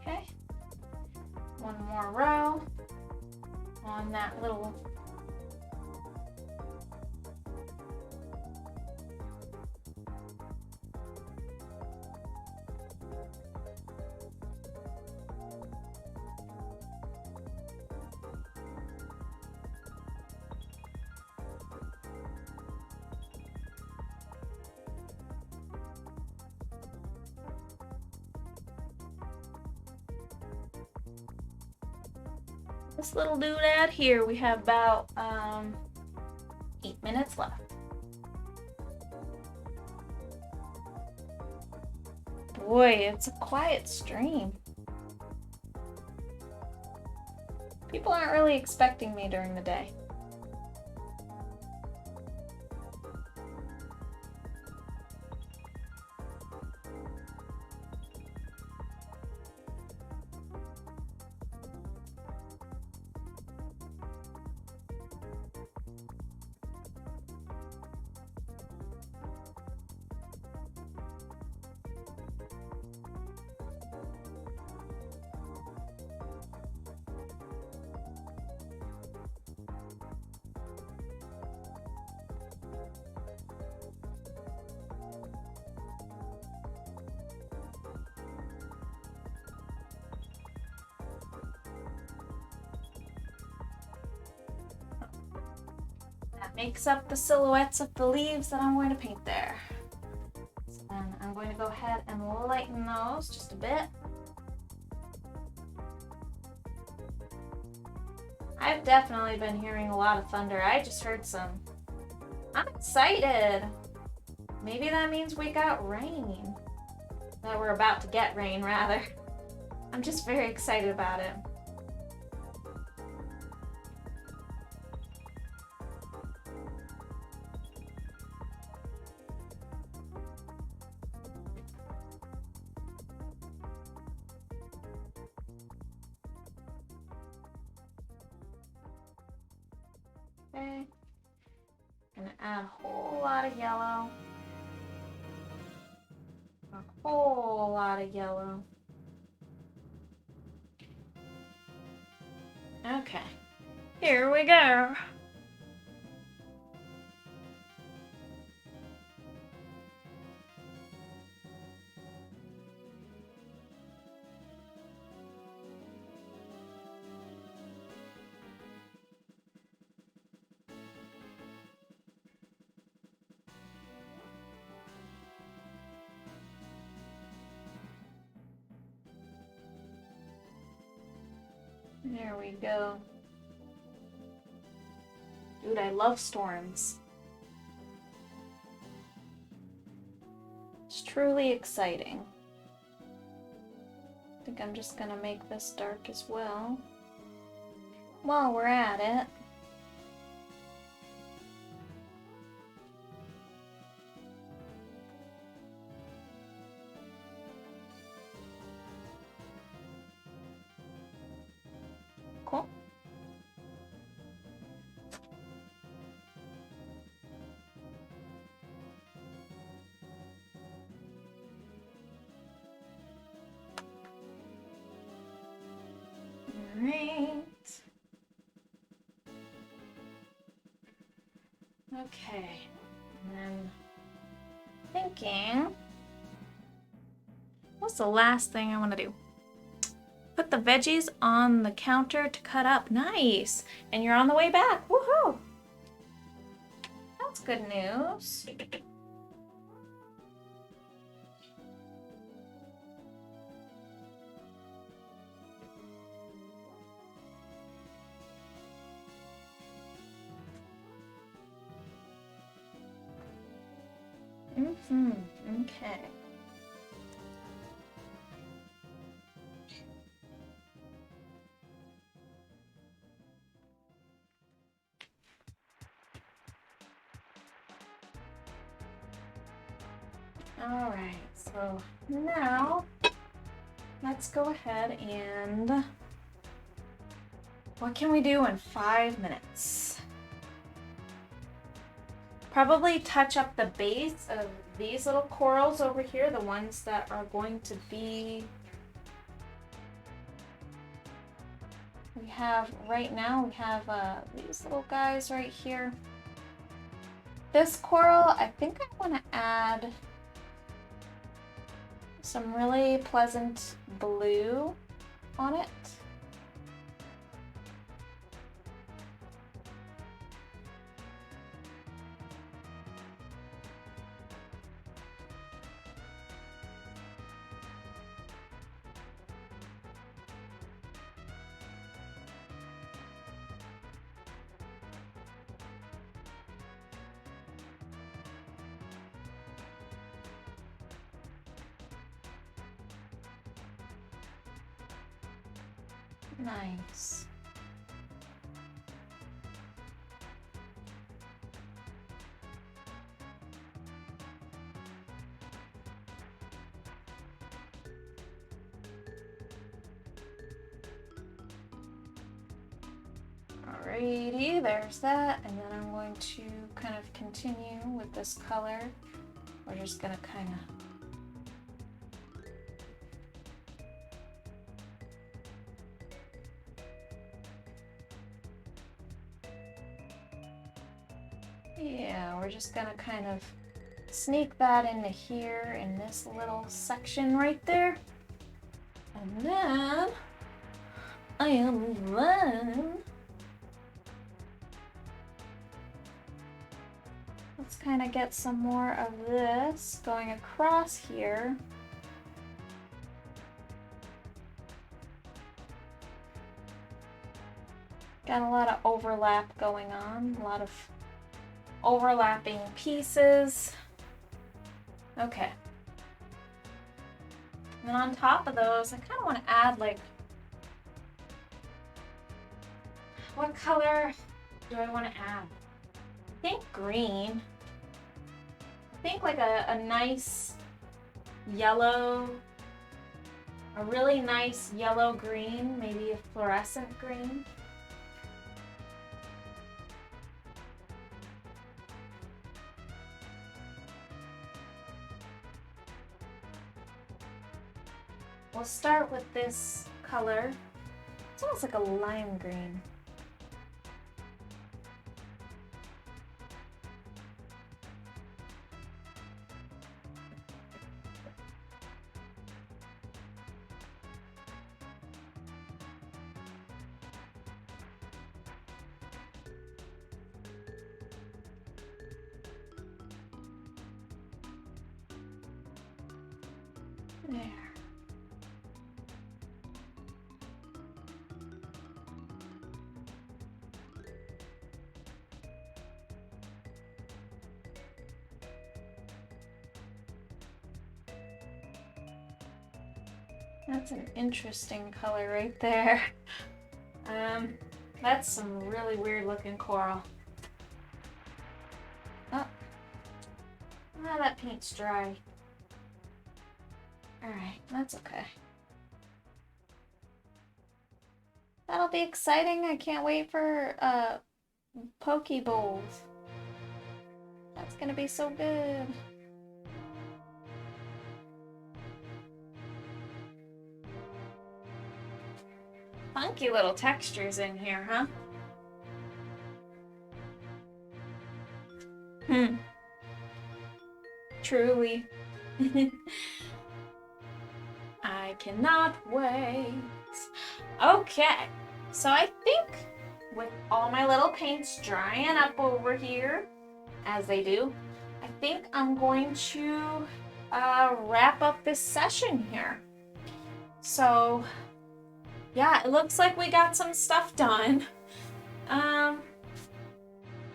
Okay, one more row on that little this little doodad here. We have about 8 minutes left. Boy, it's a quiet stream. People aren't really expecting me during the day. makes up the silhouettes of the leaves that I'm going to paint there. So then I'm going to go ahead and lighten those just a bit. I've definitely been hearing a lot of thunder. I just heard some. I'm excited. Maybe that means we got rain. That we're about to get rain, rather. I'm just very excited about it. Okay. Gonna add a whole lot of yellow. A whole lot of yellow. Okay. Here we go. There we go. Dude, I love storms. It's truly exciting. I think I'm just gonna make this dark as well. While we're at it. Cool. Alright. Okay. And then thinking, what's the last thing I want to do? Put the veggies on the counter to cut up. Nice. And you're on the way back. Woohoo! That's good news. Okay. All right, so now let's go ahead and what can we do in 5 minutes? Probably touch up the base of these little corals over here, the ones that are going to be, we have right now, we have these little guys right here. This coral, I think I want to add some really pleasant blue on it. Nice. Alrighty, there's that, and then I'm going to kind of continue with this color. We're just gonna kind of we're just gonna kind of sneak that into here in this little section right there. And then I am done. Let's kind of get some more of this going across here. Got a lot of overlap going on, a lot of overlapping pieces. Okay. And then on top of those, I kind of want to add like, what color do I want to add? I think green. I think like a nice yellow, a really nice yellow green, maybe a fluorescent green. We'll start with this color. It's almost like a lime green. There. That's an interesting color right there. That's some really weird looking coral. Oh, now that paint's dry. Alright, that's okay. That'll be exciting. I can't wait for poke bowls. That's gonna be so good. Funky little textures in here, huh? Truly. I cannot wait. Okay, so I think with all my little paints drying up over here, as they do, I think I'm going to wrap up this session here. So yeah, it looks like we got some stuff done.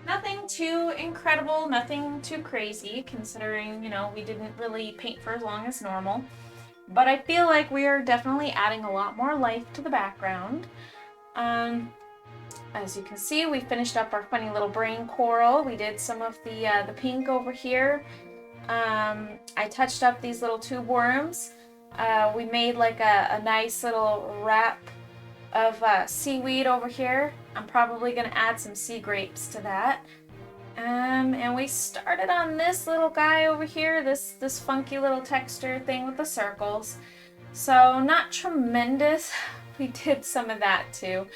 Nothing too incredible, nothing too crazy, considering, you know, we didn't really paint for as long as normal. But I feel like we are definitely adding a lot more life to the background. As you can see, we finished up our funny little brain coral. We did some of the pink over here. I touched up these little tube worms. We made like a nice little wrap of seaweed over here. I'm probably going to add some sea grapes to that. And we started on this little guy over here, this funky little texture thing with the circles. So not tremendous. We did some of that too.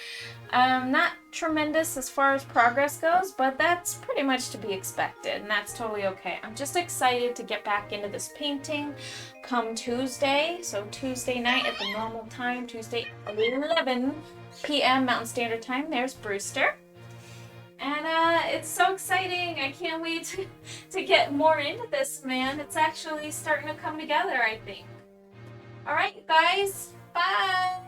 Not tremendous as far as progress goes, but that's pretty much to be expected, and that's totally okay. I'm just excited to get back into this painting come Tuesday. So Tuesday night at the normal time, Tuesday 11 p.m. Mountain Standard Time. There's Brewster. And it's so exciting. I can't wait to get more into this, man. It's actually starting to come together, I think. All right, you guys. Bye.